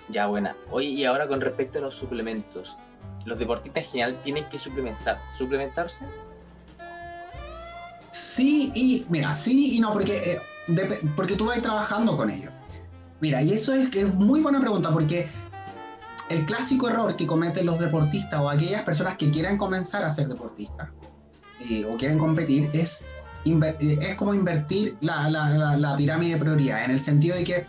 Ya, buena. Oye, y ahora con respecto a los suplementos, ¿los deportistas en general tienen que suplementarse? Sí y no, porque tú vas trabajando con ellos. Mira, y eso es muy buena pregunta, porque el clásico error que cometen los deportistas o aquellas personas que quieren comenzar a ser deportistas o quieren competir es como invertir la pirámide de prioridad, en el sentido de que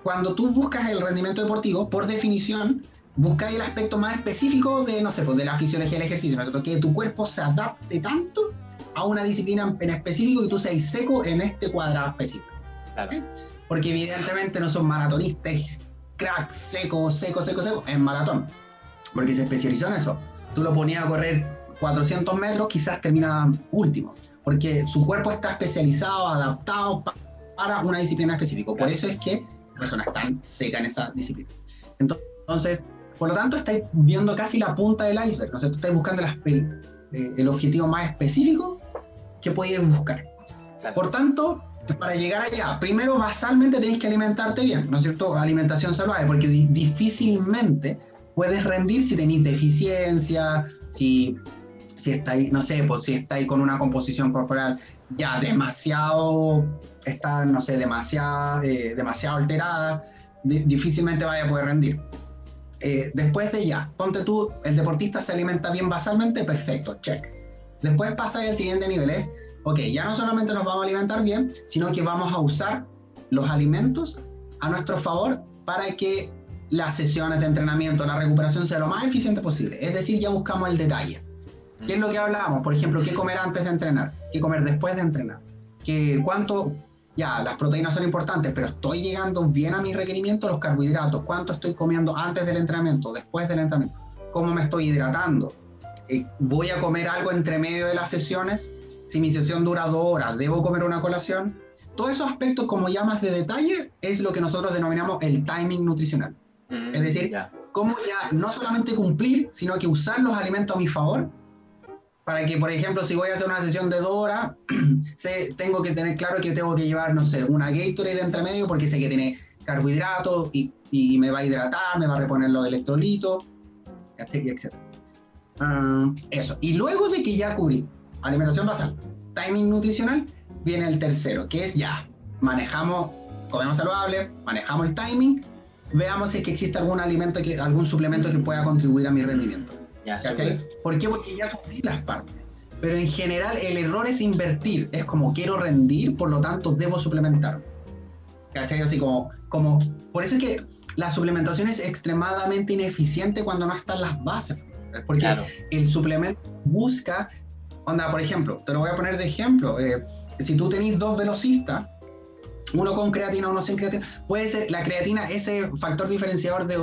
cuando tú buscas el rendimiento deportivo, por definición, buscas el aspecto más específico de, no sé, pues de la fisiología del ejercicio, ¿no? Que tu cuerpo se adapte tanto a una disciplina en específico que tú seas seco en este cuadrado específico. Claro. ¿Sí? Porque evidentemente no son maratonistas, crack, seco en maratón, porque se especializó en eso. Tú lo ponías a correr 400 metros, quizás termina último, porque su cuerpo está especializado, adaptado para una disciplina específica. Por eso es que la persona es tan seca en esa disciplina. Entonces, por lo tanto, estáis viendo casi la punta del iceberg, ¿no? O sea, tú estás buscando el objetivo más específico que podéis buscar. Claro. Por tanto, para llegar allá, primero basalmente tenéis que alimentarte bien, ¿no es cierto? Alimentación saludable, porque difícilmente puedes rendir si tenéis deficiencia, si estáis, no sé, pues si estáis con una composición corporal ya demasiado alterada, difícilmente vaya a poder rendir. Después de ya, ponte tú, el deportista se alimenta bien basalmente, perfecto, check. Después pasa al siguiente nivel, es, ok, ya no solamente nos vamos a alimentar bien, sino que vamos a usar los alimentos a nuestro favor para que las sesiones de entrenamiento, la recuperación sea lo más eficiente posible. Es decir, ya buscamos el detalle. ¿Qué es lo que hablábamos? Por ejemplo, ¿qué comer antes de entrenar? ¿Qué comer después de entrenar? Ya, las proteínas son importantes, pero estoy llegando bien a mis requerimientos, los carbohidratos, cuánto estoy comiendo antes del entrenamiento, después del entrenamiento, cómo me estoy hidratando, voy a comer algo entre medio de las sesiones, si mi sesión dura 2 horas, debo comer una colación. Todos esos aspectos como ya más de detalle es lo que nosotros denominamos el timing nutricional. Es decir, cómo ya no solamente cumplir, sino que usar los alimentos a mi favor, para que, por ejemplo, si voy a hacer una sesión de 2 horas, tengo que tener claro que tengo que llevar, no sé, una Gatorade de entre medio, porque sé que tiene carbohidratos y me va a hidratar, me va a reponer los electrolitos, etc. Eso. Y luego de que ya cubrí alimentación basal, timing nutricional, viene el tercero, que es ya, comemos saludable, manejamos el timing, veamos si es que existe algún suplemento que pueda contribuir a mi rendimiento. ¿Cachai? ¿Por qué? Porque ya cubrí las partes. Pero en general el error es invertir. Es como quiero rendir, por lo tanto debo suplementar. ¿Cachai? Así como por eso es que la suplementación es extremadamente ineficiente cuando no están las bases. Porque el suplemento busca, por ejemplo, te lo voy a poner de ejemplo. Si tú tenés 2 velocistas, uno con creatina, uno sin creatina, puede ser la creatina ese factor diferenciador de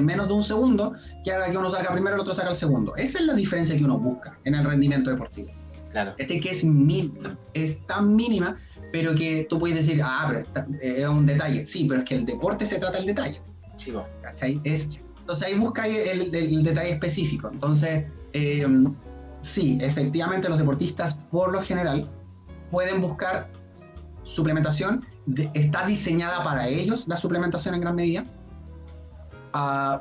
menos de 1 segundo que haga que uno salga primero y el otro salga el segundo. Esa es la diferencia que uno busca en el rendimiento deportivo. Claro. Que es mínima, es tan mínima, pero que tú puedes decir, pero es un detalle. Sí, pero es que el deporte se trata del detalle. Sí, vos. ¿Cachai? Entonces ahí busca el detalle específico. Entonces, sí, efectivamente los deportistas por lo general pueden buscar suplementación, está diseñada para ellos la suplementación en gran medida,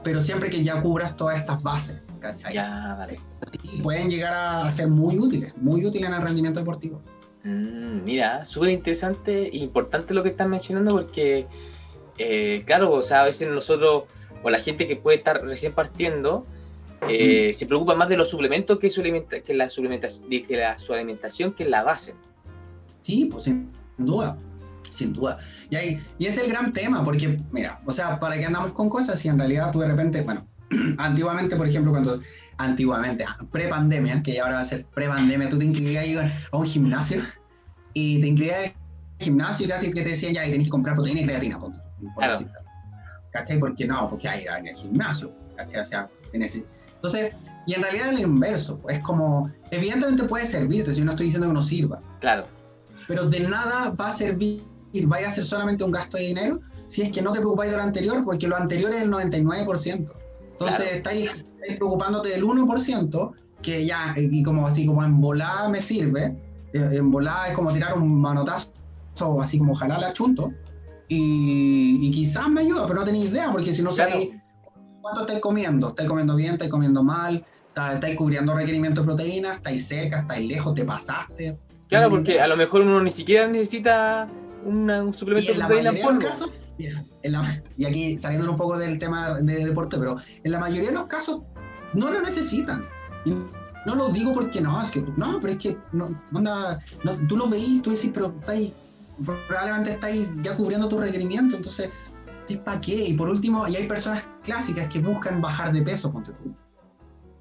pero siempre que ya cubras todas estas bases, ¿cachai? Ya, dale. Y pueden llegar a ser muy útiles en el rendimiento deportivo. Mira, súper interesante e importante lo que estás mencionando porque, claro, o sea, a veces nosotros, o la gente que puede estar recién partiendo, se preocupa más de los suplementos que su alimentación, que es la base. Sí, pues sin duda. Y es el gran tema, porque, mira, o sea, ¿para qué andamos con cosas si en realidad tú de repente, antiguamente, por ejemplo, pre-pandemia, que ya ahora va a ser pre-pandemia, tú te inscribías a un gimnasio y te inscribías al gimnasio y casi que te decían ya, y tenés que comprar proteína y creatina, claro. ¿Cachai? Porque hay en el gimnasio, ¿cachai? O sea, entonces, y en realidad es lo inverso, es como, evidentemente puede servirte, si yo no estoy diciendo que no sirva. Claro. Pero de nada va a servir, vaya a ser solamente un gasto de dinero si es que no te preocupáis de lo anterior, porque lo anterior es el 99%. Entonces estáis preocupándote del 1%, que ya, y como en volada me sirve, en volada es como tirar un manotazo, así como jalar a chunto, y quizás me ayuda, pero no tenéis idea, porque si no sabéis cuánto estáis comiendo bien, estáis comiendo mal, estáis cubriendo requerimientos de proteínas, estáis cerca, estáis lejos, te pasaste. Claro, porque a lo mejor uno ni siquiera necesita un suplemento de proteína en polvo. Casos, y aquí saliendo un poco del tema de deporte, pero en la mayoría de los casos no lo necesitan. Y no lo digo porque pero es que tú lo veís, tú decís, pero probablemente estáis ya cubriendo tus requerimientos, entonces, ¿para qué? Y por último, y hay personas clásicas que buscan bajar de peso, ponte tú.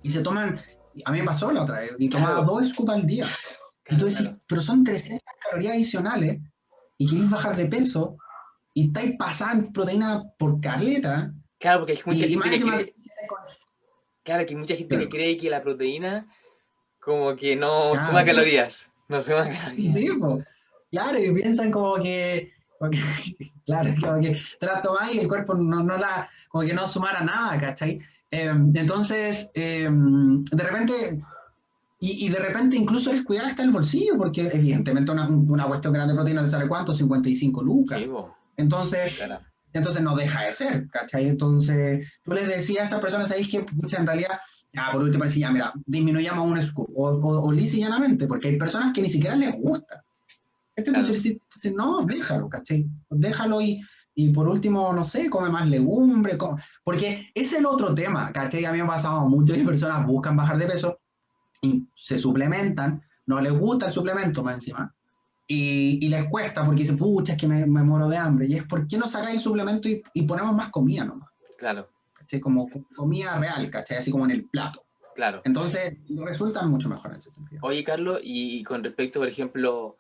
Y se toman, a mí me pasó la otra vez, y tomaba 2 scoops al día. Y tú decís, pero son 300 calorías adicionales y querés bajar de peso y estáis pasando proteína por caleta. Claro, porque hay mucha gente que cree que la proteína como que no suma calorías. No suma calorías. Sí, pues. Claro, y piensan como que te la tomás y el cuerpo como que no sumara nada, ¿cachai? Entonces, de repente... Y de repente incluso el cuidado está en el bolsillo, porque evidentemente una cuestión grande de proteína te sale ¿cuánto? 55 lucas. Sí, entonces no deja de ser, ¿cachai? Entonces tú les decías a esas personas ahí que en realidad, por último decía, mira, disminuyamos un scoop, o lisa y llanamente, porque hay personas que ni siquiera les gusta. Entonces no, déjalo, ¿cachai? Déjalo y Y por último, no sé, come más legumbre, porque es el otro tema, ¿cachai? A mí me ha pasado, muchas personas buscan bajar de peso y se suplementan, no les gusta el suplemento más encima, y les cuesta porque dicen, pucha, es que me muero de hambre. Y es, ¿por qué no sacáis el suplemento y ponemos más comida nomás? Claro. ¿Cachai? Como comida real, ¿cachai? Así como en el plato. Claro. Entonces, resultan mucho mejor en ese sentido. Oye, Carlos, y con respecto, por ejemplo,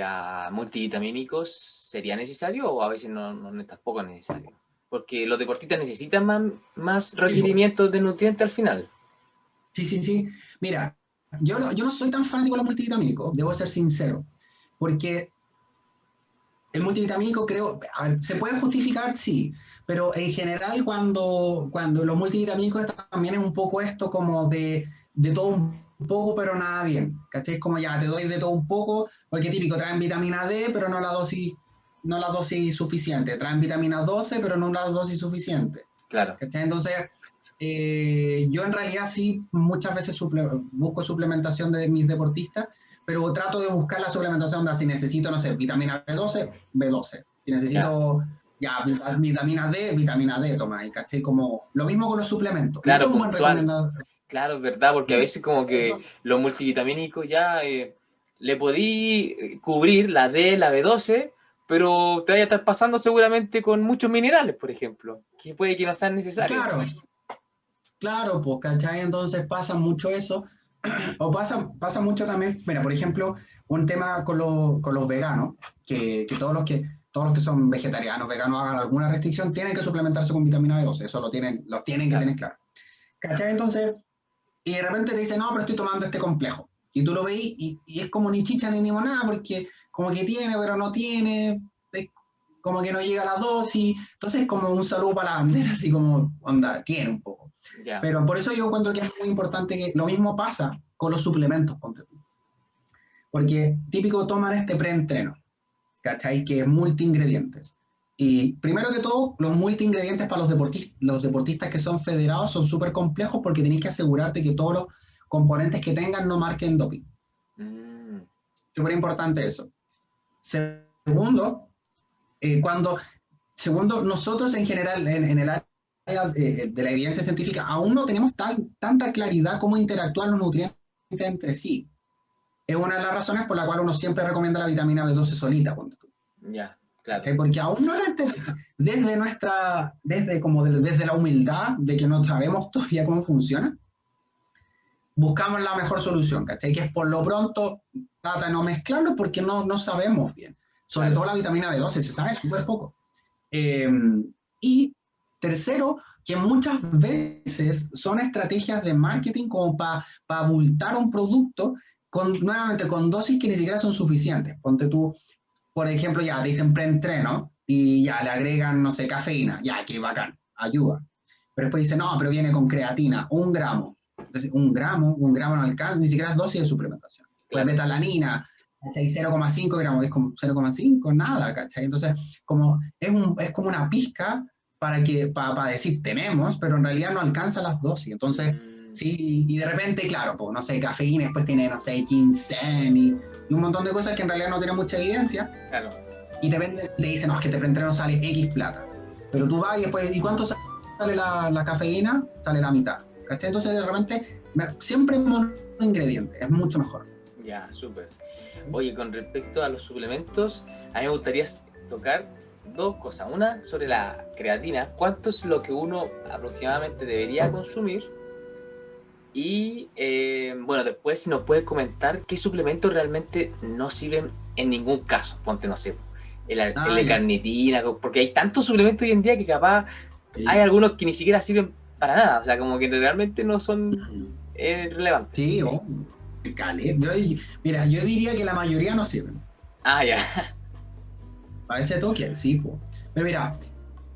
a multivitamínicos, ¿sería necesario o a veces no es tampoco necesario? Porque los deportistas necesitan más requerimientos de nutrientes al final. Sí. Mira, yo no soy tan fanático de los multivitamínicos, debo ser sincero, porque el multivitamínico creo, a ver, se puede justificar, sí, pero en general cuando los multivitamínicos también es un poco esto como de todo un poco, pero nada bien, ¿cachai? Como ya te doy de todo un poco, porque típico, traen vitamina D, pero no la dosis suficiente, traen vitamina 12, pero no la dosis suficiente. Claro. ¿Cachai? Entonces, yo en realidad sí muchas veces busco suplementación de mis deportistas, pero trato de buscar la suplementación de si necesito, no sé, vitamina B12, B12. Si necesito vitamina D, toma ahí, ¿cachai? Como lo mismo con los suplementos. Claro, Eso es un buen recomendado. Claro, es verdad, porque a veces como que Eso. los multivitamínicos ya le podí cubrir la D, la B12, pero te vaya a estar pasando seguramente con muchos minerales, por ejemplo, que puede que no sean necesarios. Claro, pues, ¿cachai? Entonces pasa mucho eso. O pasa mucho también, mira, por ejemplo, un tema con los veganos, que todos los que son vegetarianos, veganos, hagan alguna restricción, tienen que suplementarse con vitamina B12, eso los tienen que tener claro. ¿Cachai? Entonces, y de repente te dicen, no, pero estoy tomando este complejo. Y tú lo veis y es como ni chicha ni limonada, porque como que tiene, pero no tiene, como que no llega a la dosis. Entonces es como un saludo para la bandera, así como, onda, tiene un poco. Yeah. Pero por eso yo encuentro que es muy importante que lo mismo pasa con los suplementos, ponte tú. Porque típico toman este preentreno, ¿cachai? Que es multiingredientes. Y primero que todo, los multiingredientes para los deportistas que son federados son súper complejos porque tenéis que asegurarte que todos los componentes que tengan no marquen doping. Súper importante eso. Segundo, nosotros en general, en el área de la evidencia científica, aún no tenemos tanta claridad cómo interactúan los nutrientes entre sí. Es una de las razones por la cual uno siempre recomienda la vitamina B12 solita. Ya, claro. ¿Sí? Porque aún no la entendemos. Desde la humildad de que no sabemos todavía cómo funciona, buscamos la mejor solución, ¿cachai? Que es por lo pronto trata de no mezclarlo porque no sabemos bien. Sobre todo la vitamina B12, se sabe súper poco. Y tercero, que muchas veces son estrategias de marketing como para abultar un producto nuevamente con dosis que ni siquiera son suficientes. Ponte tú, por ejemplo, ya te dicen preentreno y ya le agregan, no sé, cafeína, ya, que bacán, ayuda. Pero después dicen, no, pero viene con creatina, 1 gramo. Entonces, un gramo no alcanza, ni siquiera es dosis de suplementación. Pues betalanina, ¿cachai? 0,5 gramos, es como 0,5, nada, ¿cachai? Entonces, es como una pizca para decir tenemos, pero en realidad no alcanza las dosis. Entonces, sí, y de repente, claro, pues, no sé, cafeína, después tiene, no sé, ginseng y un montón de cosas que en realidad no tienen mucha evidencia. Claro. Y te dicen, no, es que te preentreno sale X plata. Pero tú vas y después, ¿y cuánto sale la cafeína? Sale la mitad. ¿Cachai? Entonces, de repente, siempre un ingrediente, es mucho mejor. Ya, súper. Oye, con respecto a los suplementos, a mí me gustaría tocar 2 cosas. Una, sobre la creatina. ¿Cuánto es lo que uno aproximadamente debería consumir? Y, bueno, después si nos puedes comentar qué suplementos realmente no sirven en ningún caso. Ponte, no sé, el de carnitina, porque hay tantos suplementos hoy en día que capaz hay algunos que ni siquiera sirven para nada. O sea, como que realmente no son relevantes. Sí, mira, yo diría que la mayoría no sirven. Ya. A ese toque, sí, po. Pero mira,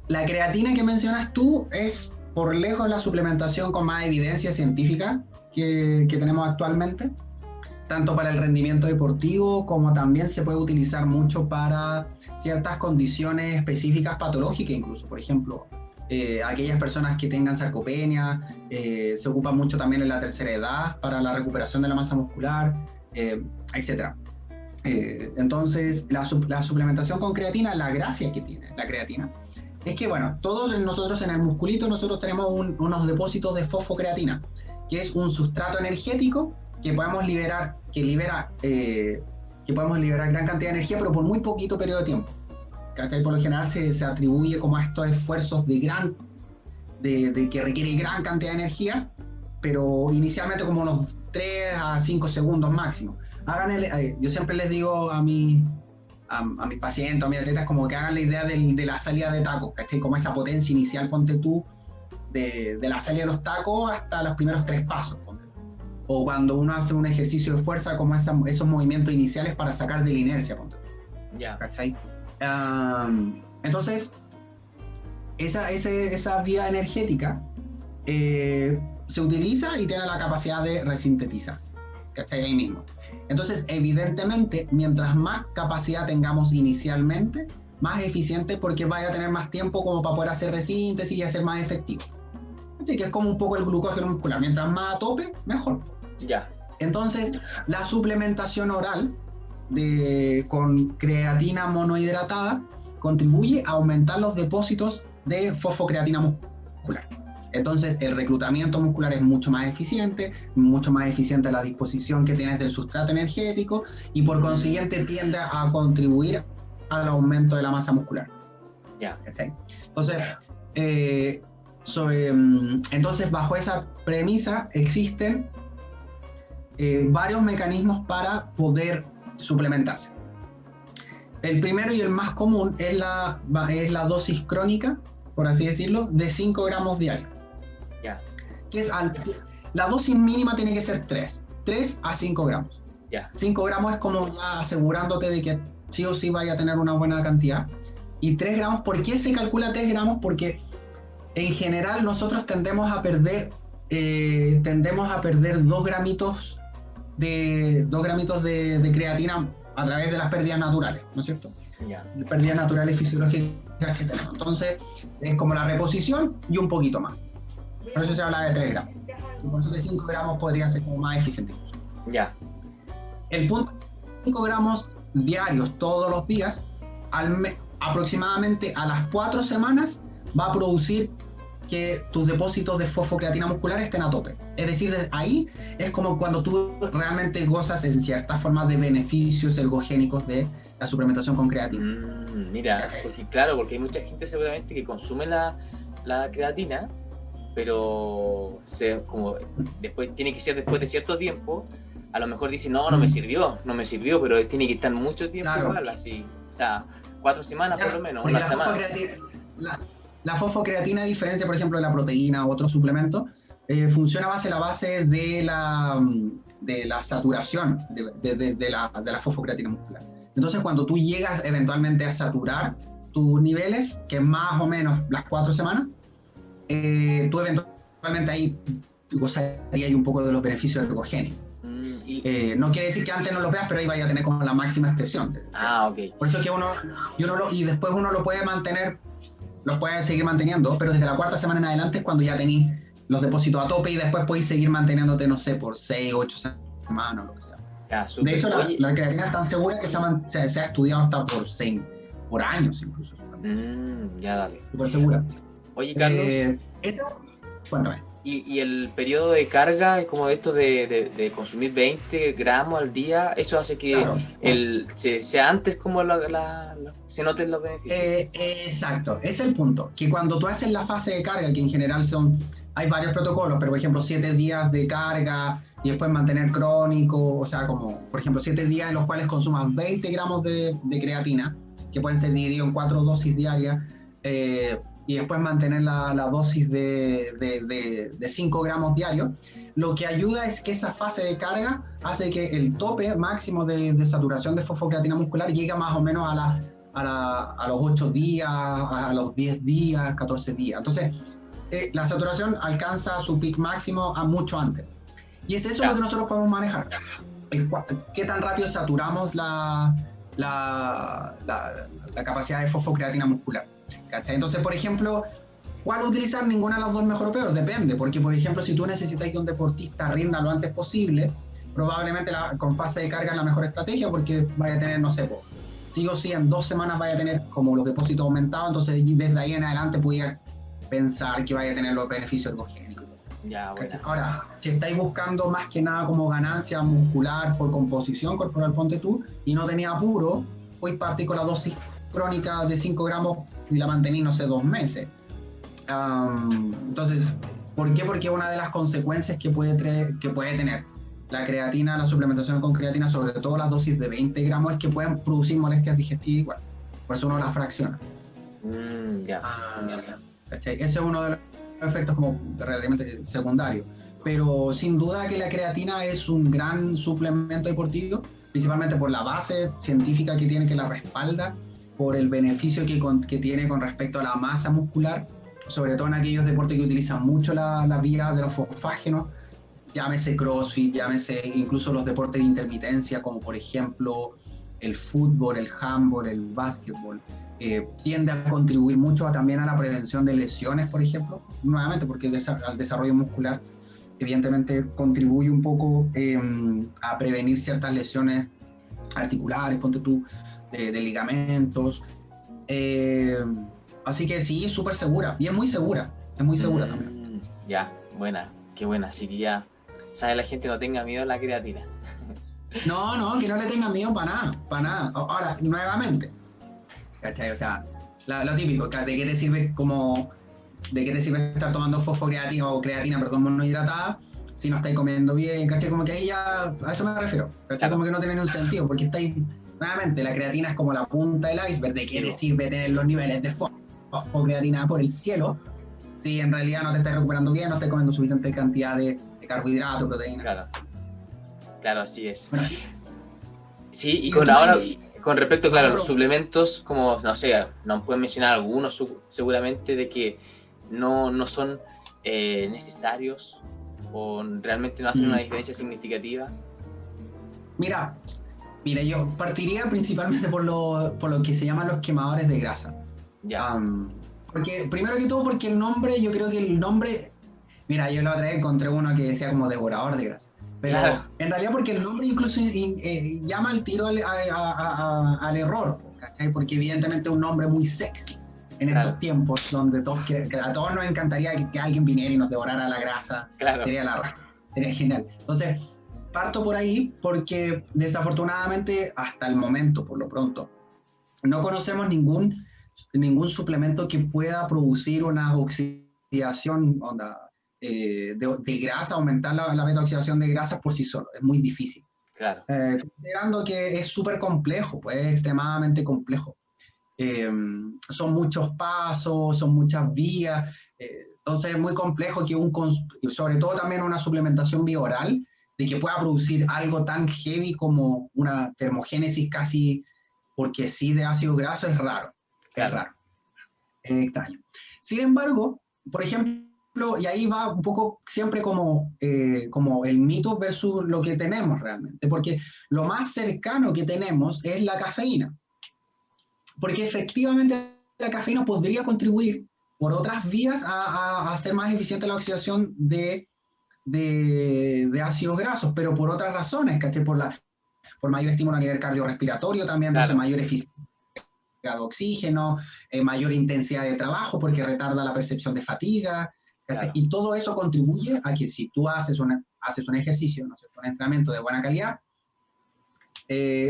la creatina que mencionas tú es por lejos la suplementación con más evidencia científica que tenemos actualmente, tanto para el rendimiento deportivo como también se puede utilizar mucho para ciertas condiciones específicas patológicas incluso. Por ejemplo, aquellas personas que tengan sarcopenia, se ocupa mucho también en la tercera edad para la recuperación de la masa muscular, etc. Entonces, la suplementación con creatina, la gracia que tiene la creatina, es que, bueno, todos nosotros en el musculito, nosotros tenemos unos depósitos de fosfocreatina, que es un sustrato energético que podemos liberar, que podemos liberar gran cantidad de energía, pero por muy poquito periodo de tiempo. ¿Cachai? Por lo general se atribuye como a estos esfuerzos de que requiere gran cantidad de energía, pero inicialmente como unos 3 a 5 segundos máximo. Yo siempre les digo a mis pacientes, a mis atletas, como que hagan la idea de la salida de tacos, ¿cachai? Como esa potencia inicial, ponte tú, de la salida de los tacos hasta los primeros 3 pasos, ponte tú. O cuando uno hace un ejercicio de fuerza, como esos movimientos iniciales para sacar de la inercia, ponte tú. Ya. ¿Cachai? Entonces, esa vía energética se utiliza y tiene la capacidad de resintetizarse, ¿cachai? Ahí mismo. Entonces, evidentemente, mientras más capacidad tengamos inicialmente, más eficiente, porque vaya a tener más tiempo como para poder hacer resíntesis y hacer más efectivo. Así que es como un poco el glucógeno muscular. Mientras más a tope, mejor. Ya. Entonces, la suplementación oral con creatina monohidratada contribuye a aumentar los depósitos de fosfocreatina muscular. Entonces, el reclutamiento muscular es mucho más eficiente la disposición que tienes del sustrato energético y por consiguiente tiende a contribuir al aumento de la masa muscular. Ya. ¿Okay? Entonces, bajo esa premisa existen varios mecanismos para poder suplementarse. El primero y el más común es la dosis crónica, por así decirlo, de 5 gramos diarios. Ya. Que es la dosis mínima tiene que ser 3 a 5 gramos. Ya. 5 gramos es como ya asegurándote de que sí o sí vaya a tener una buena cantidad. Y 3 gramos, ¿por qué se calcula 3 gramos? Porque en general nosotros tendemos a perder 2 gramitos de creatina a través de las pérdidas naturales, ¿no es cierto? Ya. Pérdidas naturales fisiológicas que tenemos. Entonces, es como la reposición y un poquito más. Por eso se habla de 3 gramos. Y por eso de 5 gramos podría ser como más eficiente. Ya. El punto 5 gramos diarios todos los días, aproximadamente a las 4 semanas, va a producir que tus depósitos de fosfocreatina muscular estén a tope. Es decir, desde ahí es como cuando tú realmente gozas en ciertas formas de beneficios ergogénicos de la suplementación con creatina. Mira, porque hay mucha gente seguramente que consume la creatina, pero tiene que ser después de cierto tiempo. A lo mejor dice, no me sirvió, pero tiene que estar mucho tiempo igual, así, o sea, 4 semanas por lo menos, una semana. La fosfocreatina, a diferencia, por ejemplo, de la proteína o otros suplementos, funciona a la base de la saturación de la fosfocreatina muscular. Entonces, cuando tú llegas eventualmente a saturar tus niveles, que es más o menos las 4 semanas, tú eventualmente ahí gozarías un poco de los beneficios ergogénicos. No quiere decir que antes no los veas, pero ahí vaya a tener como la máxima expresión. Ok. Por eso es que y después uno lo puede mantener, los puede seguir manteniendo, pero desde la 4ª semana en adelante es cuando ya tenéis los depósitos a tope y después podéis seguir manteniéndote, no sé, por 6, 8 semanas o lo que sea. Ya, de hecho, la creatina es tan segura que se ha estudiado hasta por años incluso. Ya, dale. Súper segura. Oye, Carlos. Cuéntame. ¿Y el periodo de carga, como esto de consumir 20 gramos al día, eso hace que sea antes como se noten los beneficios? Exacto, ese es el punto. Que cuando tú haces la fase de carga, que en general hay varios protocolos, pero por ejemplo 7 días de carga y después mantener crónico, o sea, como por ejemplo 7 días en los cuales consumas 20 gramos de creatina, que pueden ser divididos en 4 dosis diarias, y después mantener la dosis de 5 gramos diarios, lo que ayuda es que esa fase de carga hace que el tope máximo de saturación de fosfocreatina muscular llegue más o menos a los 8 días, a los 10 días, 14 días. Entonces, la saturación alcanza su pic máximo a mucho antes. Y es eso lo que nosotros podemos manejar. ¿Qué tan rápido saturamos la capacidad de fosfocreatina muscular? ¿Cachai? Entonces, por ejemplo, ¿cuál utilizar? Ninguna de las dos, mejor o peor, depende, porque por ejemplo, si tú necesitas que un deportista rinda lo antes posible, probablemente con fase de carga es la mejor estrategia porque vaya a tener, no sé, sí o sí en 2 semanas vaya a tener como los depósitos aumentados, entonces desde ahí en adelante podía pensar que vaya a tener los beneficios ergogénicos. Ya, bueno. Ahora, si estáis buscando más que nada como ganancia muscular por composición corporal, ponte tú, y no tenía apuro, hoy partí con la dosis crónica de 5 gramos y la mantení, no sé, 2 meses. Entonces, ¿por qué? Porque una de las consecuencias que puede tener la creatina, la suplementación con creatina, sobre todo las dosis de 20 gramos, es que pueden producir molestias digestivas igual. Por eso uno las fracciona. Ese es uno de los efectos como relativamente secundarios. Pero sin duda que la creatina es un gran suplemento deportivo, principalmente por la base científica que tiene, que la respalda, por el beneficio que tiene con respecto a la masa muscular, sobre todo en aquellos deportes que utilizan mucho la vía de los fosfágenos, llámese CrossFit, llámese incluso los deportes de intermitencia, como por ejemplo el fútbol, el handball, el básquetbol. Tiende a contribuir mucho también a la prevención de lesiones, por ejemplo, nuevamente porque al desarrollo muscular evidentemente contribuye un poco a prevenir ciertas lesiones articulares, ponte tú, de ligamentos. Así que sí, es súper segura, y es muy segura también. Ya, buena, qué buena, así que ya sabe la gente, no tenga miedo a la creatina. No, que no le tenga miedo para nada. Ahora, nuevamente, ¿cachai? O sea, lo típico, ¿de qué te sirve estar tomando fosfocreatina o creatina, perdón, monohidratada, si no estáis comiendo bien? ¿Cachai? Como que ahí ya, a eso me refiero, ¿cachai? Claro. Como que no tiene ningún sentido, porque estáis, nuevamente, la creatina es como la punta del iceberg. ¿De qué te sirve tener los niveles de fosfocreatina por el cielo si en realidad no te estás recuperando bien, no estás comiendo suficiente cantidad de carbohidratos, proteínas? Claro, así es. Bueno, sí, y con respecto, claro, a los suplementos, como, no sé, nos pueden mencionar algunos seguramente de que no son necesarios o realmente no hacen una diferencia significativa. Mira, yo partiría principalmente por lo que se llaman los quemadores de grasa. Ya. Porque, primero que todo, porque el nombre, yo creo que el nombre, mira, yo la otra vez encontré uno que decía como devorador de grasa. Pero claro, en realidad porque el nombre incluso llama al tiro al error, ¿cachai? Porque evidentemente es un nombre muy sexy en estos tiempos donde a todos nos encantaría que alguien viniera y nos devorara la grasa. Claro. Sería genial. Entonces, parto por ahí porque desafortunadamente hasta el momento, por lo pronto, no conocemos ningún suplemento que pueda producir una oxidación de grasa, aumentar la beta-oxidación de grasas por sí solo. Es muy difícil. Claro. Considerando que es súper complejo, pues es extremadamente complejo. Son muchos pasos, son muchas vías, entonces es muy complejo que sobre todo también una suplementación bioral, de que pueda producir algo tan heavy como una termogénesis casi porque sí de ácido graso es raro. Claro. Es raro. Es extraño. Sin embargo, por ejemplo, y ahí va un poco siempre como el mito versus lo que tenemos realmente, porque lo más cercano que tenemos es la cafeína, porque efectivamente la cafeína podría contribuir por otras vías a hacer más eficiente la oxidación de ácidos grasos, pero por otras razones, ¿cachai? Por mayor estímulo a nivel cardiorrespiratorio también, entonces mayor eficiencia de oxígeno, mayor intensidad de trabajo porque retarda la percepción de fatiga, y todo eso contribuye a que si tú haces un ejercicio, ¿no es cierto?, un entrenamiento de buena calidad,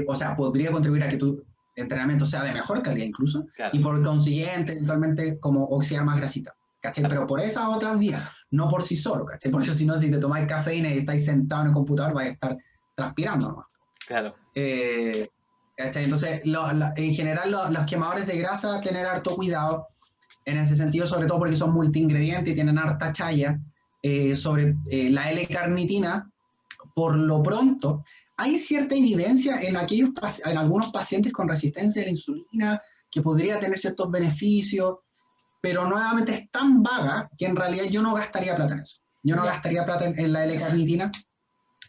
o sea, podría contribuir a que tu entrenamiento sea de mejor calidad incluso, y por consiguiente eventualmente como oxidar más grasita, ¿cachai? Pero por esas otras vías, no por sí solo, ¿cachai? Porque si no, si te tomáis cafeína y estáis sentado en el computador, vais a estar transpirando nomás. Claro. Entonces, en general, los quemadores de grasa, tener harto cuidado en ese sentido, sobre todo porque son multiingredientes y tienen harta chaya. Sobre la L-carnitina, por lo pronto, hay cierta evidencia en algunos pacientes con resistencia a la insulina que podría tener ciertos beneficios, pero nuevamente es tan vaga que en realidad yo no gastaría plata en eso. Yo no gastaría plata en la L-carnitina.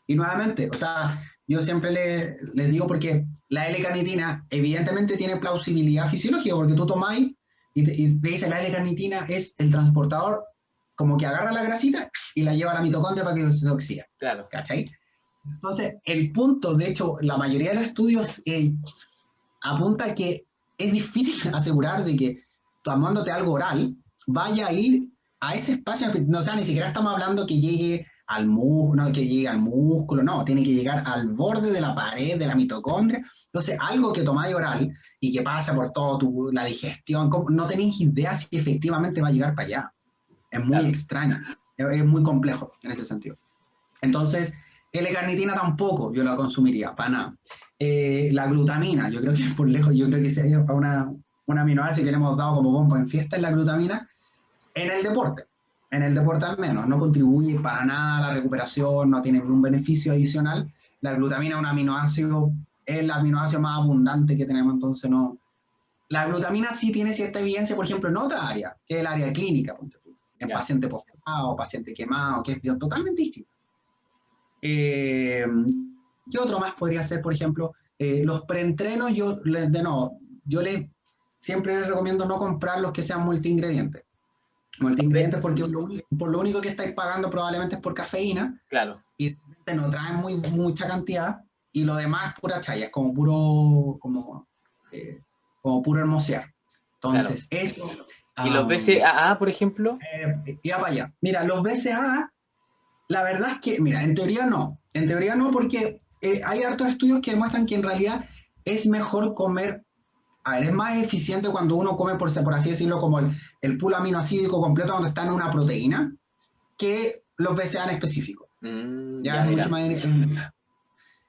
Y nuevamente, o sea, yo siempre les digo porque la L-carnitina evidentemente tiene plausibilidad fisiológica, porque tú tomáis y te dice la L-carnitina es el transportador como que agarra la grasita y la lleva a la mitocondria para que se oxida. Claro. ¿Cachai? Entonces, el punto, de hecho, la mayoría de los estudios apunta a que es difícil asegurar de que tomándote algo oral vaya a ir a ese espacio, no, o sea, ni siquiera estamos hablando que llegue al músculo, no, que llegue al músculo, no, tiene que llegar al borde de la pared de la mitocondria. Entonces, algo que tomáis oral y que pasa por toda la digestión, no tenéis idea si efectivamente va a llegar para allá. Es muy extraño, es muy complejo en ese sentido. Entonces, L-carnitina tampoco yo la consumiría, para nada. La glutamina, yo creo que por lejos, yo creo que si hay un aminoácido que le hemos dado como bomba en fiesta es la glutamina en el deporte al menos, no contribuye para nada a la recuperación, no tiene ningún beneficio adicional. La glutamina es el aminoácido más abundante que tenemos, entonces no. La glutamina sí tiene cierta evidencia, por ejemplo, en otra área, que es el área clínica, en paciente postrado, paciente quemado, que es totalmente distinto. ¿Qué otro más podría ser, por ejemplo? Los preentrenos, yo siempre les recomiendo no comprar los que sean multiingredientes. Multiingredientes porque por lo único que estáis pagando probablemente es por cafeína. Claro. Y no traen mucha cantidad. Y lo demás es pura chaya, es como puro hermosear. Entonces, claro. Eso. ¿Y los BCAA, por ejemplo? Ya vaya. Mira, los BCAA, la verdad es que, mira, en teoría no. En teoría no, porque hay hartos estudios que demuestran que en realidad es mejor comer. A ver, es más eficiente cuando uno come, por así decirlo, como el pool aminoácido completo cuando está en una proteína, que los BCAA en específico. Ya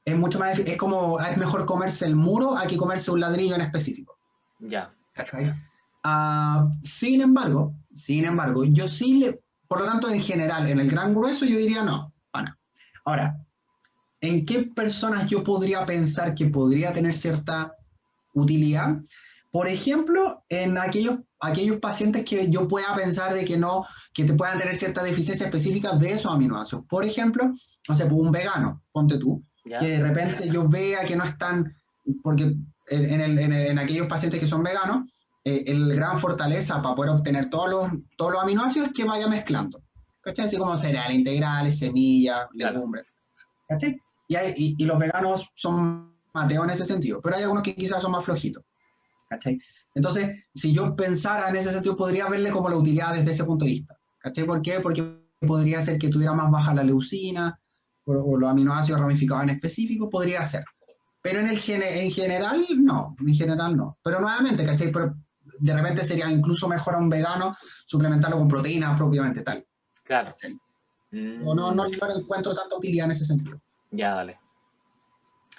es mucho más, es mejor comerse el muro a que comerse un ladrillo en específico. Ya. Sin embargo, yo sí por lo tanto, en general, en el gran grueso, yo diría no. Bueno. Ahora, ¿en qué personas yo podría pensar que podría tener cierta utilidad? Por ejemplo, en aquellos pacientes que yo pueda pensar de que no, que te puedan tener ciertas deficiencias específicas de esos aminoácidos. Por ejemplo, no sé, un vegano, ponte tú, ¿ya? Que de repente yo vea que no están, porque en aquellos pacientes que son veganos, el gran fortaleza para poder obtener todos los aminoácidos es que vaya mezclando. ¿Cachai? Así como cereales integrales, semillas, legumbres. ¿Cachai? Y los veganos son mateos en ese sentido, pero hay algunos que quizás son más flojitos. ¿Cachai? Entonces, si yo pensara en ese sentido, podría verle como la utilidad desde ese punto de vista. ¿Cachai? ¿Por qué? Porque podría ser que tuviera más baja la leucina o los aminoácidos ramificados en específico, podría ser. Pero en general, no. En general, no. Pero nuevamente, ¿cachai? Pero de repente sería incluso mejor a un vegano suplementarlo con proteínas propiamente tal. Claro. No encuentro tanta utilidad en ese sentido. Ya, dale.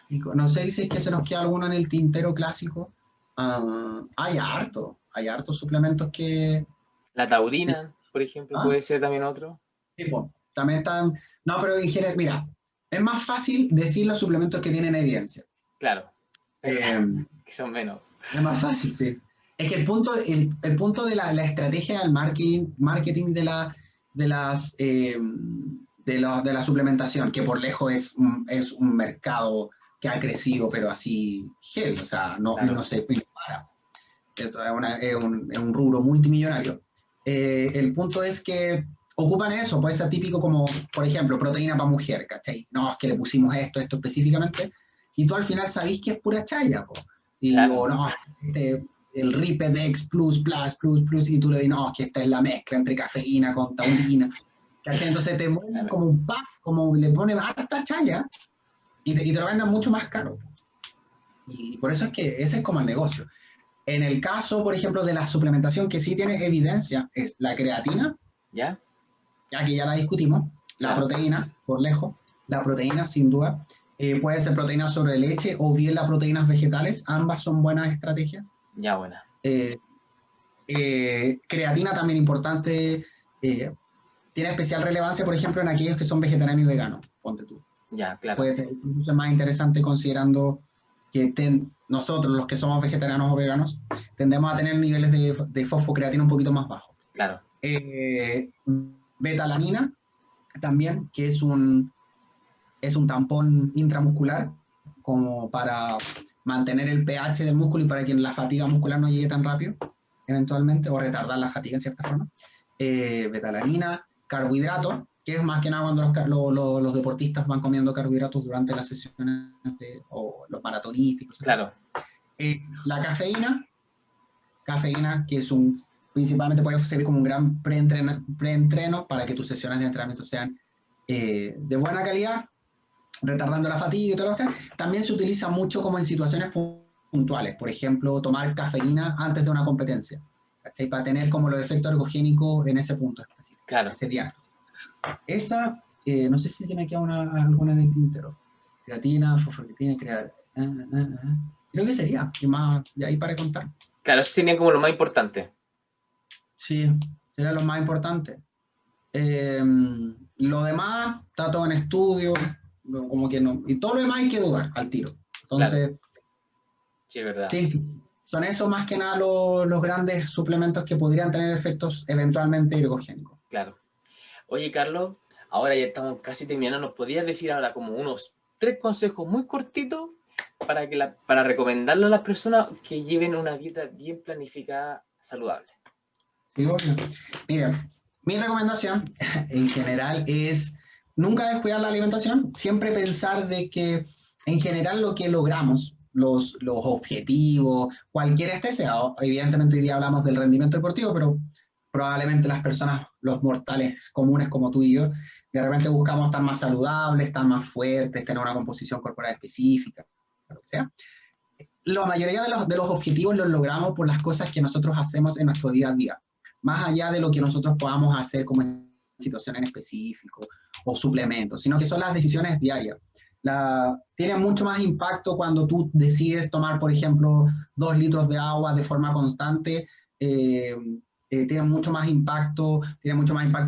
No sé si es que se nos queda alguno en el tintero clásico. Hay hartos suplementos que... La taurina, por ejemplo, puede ser también otro. Sí, pues, también están... No, pero en general, mira, es más fácil decir los suplementos que tienen evidencia. Claro. Que son menos. Es más fácil, sí. Es que el punto de la estrategia del marketing de la suplementación, que por lejos es un mercado que ha crecido, pero así heavy, o sea, no se para. Esto es un rubro multimillonario. El punto es que ocupan eso, puede ser típico como, por ejemplo, proteína para mujer, ¿cachai? No, es que le pusimos esto específicamente, y tú al final sabís que es pura chaya, po. Y digo, no, el Ripedex plus, y tú le dices, no, es que esta es la mezcla entre cafeína con taurina, ¿cachai? Entonces te mueven como un pack, como le ponen harta chaya, y te lo venden mucho más caro. Y por eso es que ese es como el negocio. En el caso, por ejemplo, de la suplementación que sí tiene evidencia, es la creatina, ya que ya la discutimos, la proteína, por lejos, la proteína sin duda, puede ser proteína sobre leche o bien las proteínas vegetales, ambas son buenas estrategias. Ya, buena. Creatina también importante, tiene especial relevancia, por ejemplo, en aquellos que son vegetarianos y veganos, ponte tú. Ya, claro. Puede ser más interesante considerando que nosotros, los que somos vegetarianos o veganos, tendemos a tener niveles de fosfocreatina un poquito más bajos. Claro. Betalanina, también, que es un tampón intramuscular, como para mantener el pH del músculo y para que la fatiga muscular no llegue tan rápido, eventualmente, o retardar la fatiga en cierta forma. Betalanina, carbohidratos, que es más que nada cuando los deportistas van comiendo carbohidratos durante las sesiones o los maratonistas y cosas así. Claro. La cafeína, que principalmente puede servir como un gran preentreno para que tus sesiones de entrenamiento sean de buena calidad, retardando la fatiga y todo lo que. También se utiliza mucho como en situaciones puntuales, por ejemplo, tomar cafeína antes de una competencia, ¿cachai? Para tener como los efectos ergogénicos en ese punto específico, Claro. ese día. Esa, no sé si se me queda alguna en el tintero. Creatina, fosfolietina, creo que sería, y más, de ahí para contar. Claro, eso sería como lo más importante. Sí, sería lo más importante. Lo demás está todo en estudio, como que no, y todo lo demás hay que dudar al tiro. Entonces, claro. Sí, es verdad. Sí, son esos más que nada los grandes suplementos que podrían tener efectos eventualmente ergogénicos. Claro. Oye, Carlos, ahora ya estamos casi terminando. ¿Nos podías decir ahora como unos 3 consejos muy cortitos para recomendarle a las personas que lleven una dieta bien planificada, saludable? Sí, obvio. Mira, mi recomendación en general es nunca descuidar la alimentación, siempre pensar de que en general lo que logramos, los objetivos, cualquiera sea, evidentemente hoy día hablamos del rendimiento deportivo, pero probablemente las personas, los mortales comunes como tú y yo, de repente buscamos estar más saludables, estar más fuertes, tener una composición corporal específica, lo que sea. La mayoría de los objetivos los logramos por las cosas que nosotros hacemos en nuestro día a día, más allá de lo que nosotros podamos hacer como en situaciones en específico o suplementos, sino que son las decisiones diarias. Tiene mucho más impacto cuando tú decides tomar, por ejemplo, 2 litros de agua de forma constante. Tiene mucho más impacto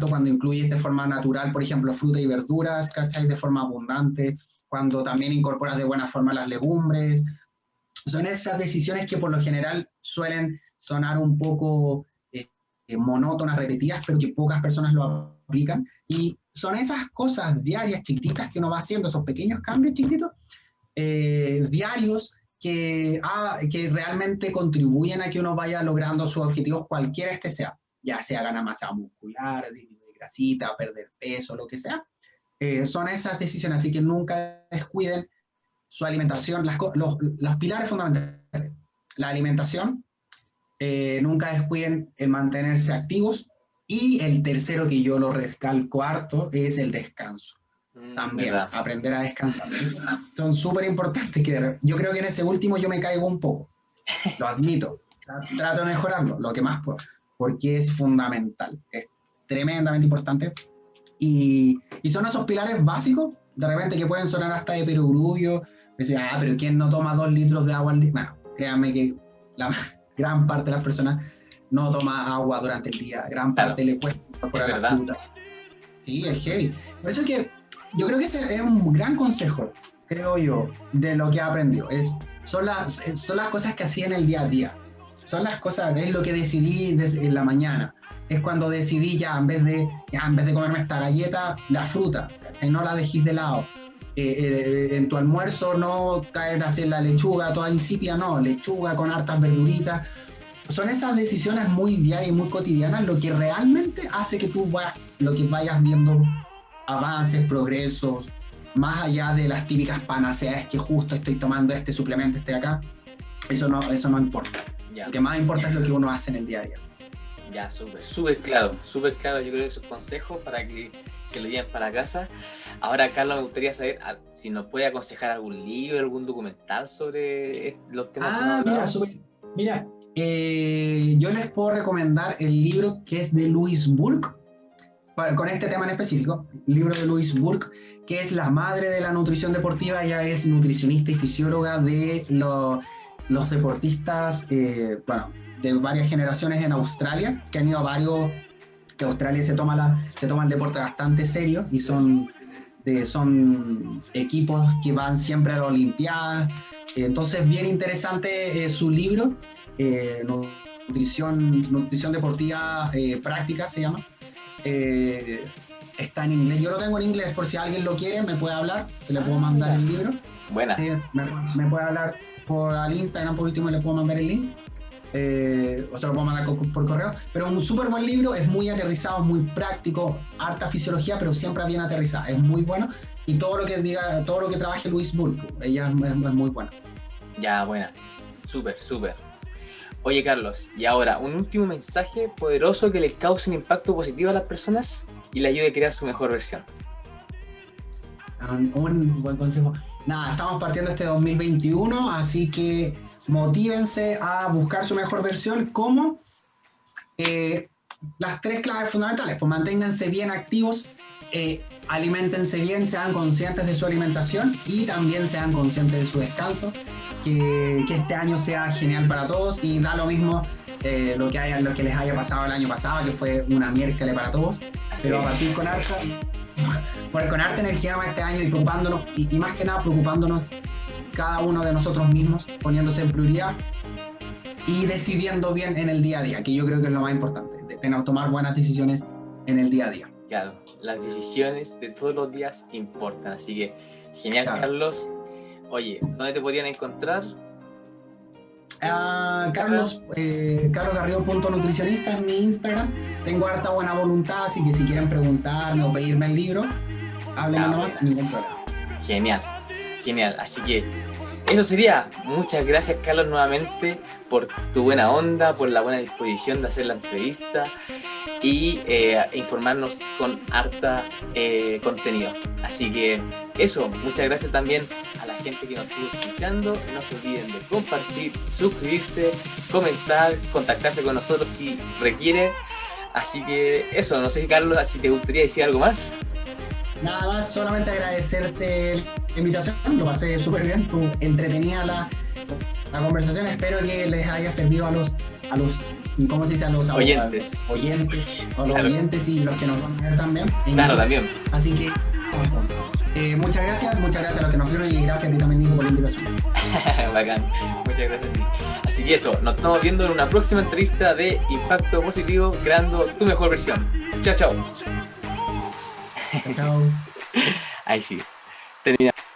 cuando incluyes de forma natural, por ejemplo, fruta y verduras, ¿cachai? De forma abundante, cuando también incorporas de buena forma las legumbres. Son esas decisiones que por lo general suelen sonar un poco monótonas, repetidas, pero que pocas personas lo aplican. Y son esas cosas diarias chiquititas que uno va haciendo, esos pequeños cambios chiquititos, diarios, que realmente contribuyen a que uno vaya logrando sus objetivos, cualquiera este sea, ya sea ganar masa muscular, disminuir grasita, perder peso, lo que sea. Son esas decisiones, así que nunca descuiden su alimentación, los pilares fundamentales. La alimentación, nunca descuiden el mantenerse activos, y el tercero, que yo lo recalco harto, es el descanso. También, ¿verdad? Aprender a descansar. Son súper importantes, que yo creo que en ese último yo me caigo un poco, lo admito, trato de mejorarlo, lo que más puedo, porque es fundamental, es tremendamente importante, y son esos pilares básicos, de repente que pueden sonar hasta de perogrullo, pero ¿quién no toma 2 litros de agua al día? Bueno, créanme que la gran parte de las personas no toma agua durante el día, gran parte le cuesta incorporar la fruta. Sí, es heavy. Por eso es que yo creo que ese es un gran consejo, creo yo, de lo que he aprendido. Son las cosas que hacía en el día a día. Son las cosas, es lo que decidí en la mañana. Es cuando decidí en vez de comerme esta galleta, la fruta, y no la dejís de lado. En tu almuerzo no caer a hacer la lechuga toda insípida, no, lechuga con hartas verduritas. Son esas decisiones muy diarias y muy cotidianas lo que realmente hace que tú vayas viendo avances, progresos, más allá de las típicas panaceas que justo estoy tomando este suplemento, acá. Eso no importa. Ya. Lo que más importa es lo que uno hace en el día a día. Ya, súper claro. Yo creo que esos consejos para que se lo lleven para casa. Ahora, Carlos, me gustaría saber si nos puede aconsejar algún libro, algún documental sobre los temas que hemos hablado. Mira, yo les puedo recomendar el libro que es de Louise Burke, con este tema en específico, el libro de Louise Burke, que es la madre de la nutrición deportiva. Ella es nutricionista y fisióloga de los deportistas, de varias generaciones en Australia, que han ido a varios, que Australia se toma el deporte bastante serio, y son equipos que van siempre a las Olimpiadas. Entonces, bien interesante su libro, Nutrición Deportiva Práctica se llama. Está en inglés, yo lo tengo en inglés, por si alguien lo quiere, me puede hablar, se le puedo mandar el libro. Buena. Sí, me puede hablar por al Instagram, por último le puedo mandar el link. o se lo puedo mandar por correo, pero un súper buen libro, es muy aterrizado, muy práctico, harta fisiología, pero siempre bien aterrizada, es muy bueno, y todo lo que trabaje Louise Bull, ella es muy buena. Ya, buena, súper, súper. Oye, Carlos, y ahora, un último mensaje poderoso que le cause un impacto positivo a las personas y le ayude a crear su mejor versión. Un buen consejo. Nada, estamos partiendo este 2021, así que motívense a buscar su mejor versión. ¿Cómo? Las 3 claves fundamentales, pues manténganse bien activos, aliméntense bien, sean conscientes de su alimentación y también sean conscientes de su descanso. Que este año sea genial para todos y da lo mismo lo que les haya pasado el año pasado, que fue una miércoles para todos, pero a partir con harta energía este año y preocupándonos, y más que nada preocupándonos cada uno de nosotros mismos, poniéndose en prioridad y decidiendo bien en el día a día, que yo creo que es lo más importante, tomar buenas decisiones en el día a día. Claro, las decisiones de todos los días importan, así que genial, claro. Carlos. Oye, ¿dónde te podrían encontrar? Carlos Garrido.nutricionista en mi Instagram. Tengo harta buena voluntad, así que si quieren preguntarme o pedirme el libro, háblenme nomás, ningún problema. Genial, genial. Así que eso sería. Muchas gracias, Carlos, nuevamente por tu buena onda, por la buena disposición de hacer la entrevista y informarnos con harta contenido. Así que eso, muchas gracias también a la gente que nos estuvo escuchando. No se olviden de compartir, suscribirse, comentar, contactarse con nosotros si requieren. Así que eso, no sé, Carlos, si te gustaría decir algo más. Nada más, solamente agradecerte la invitación, lo pasé súper bien, entretenida la conversación, espero que les haya servido a los ¿cómo se dice? A los oyentes, claro. Oyentes y los que nos van a ver también. Claro, también. Así que muchas gracias a los que nos vieron y gracias a ti también, Nico, por la invitación. Bacán, muchas gracias a ti. Así que eso, nos estamos viendo en una próxima entrevista de Impacto Positivo, creando tu mejor versión. Chao, chao. Chao. Ahí sí, terminamos.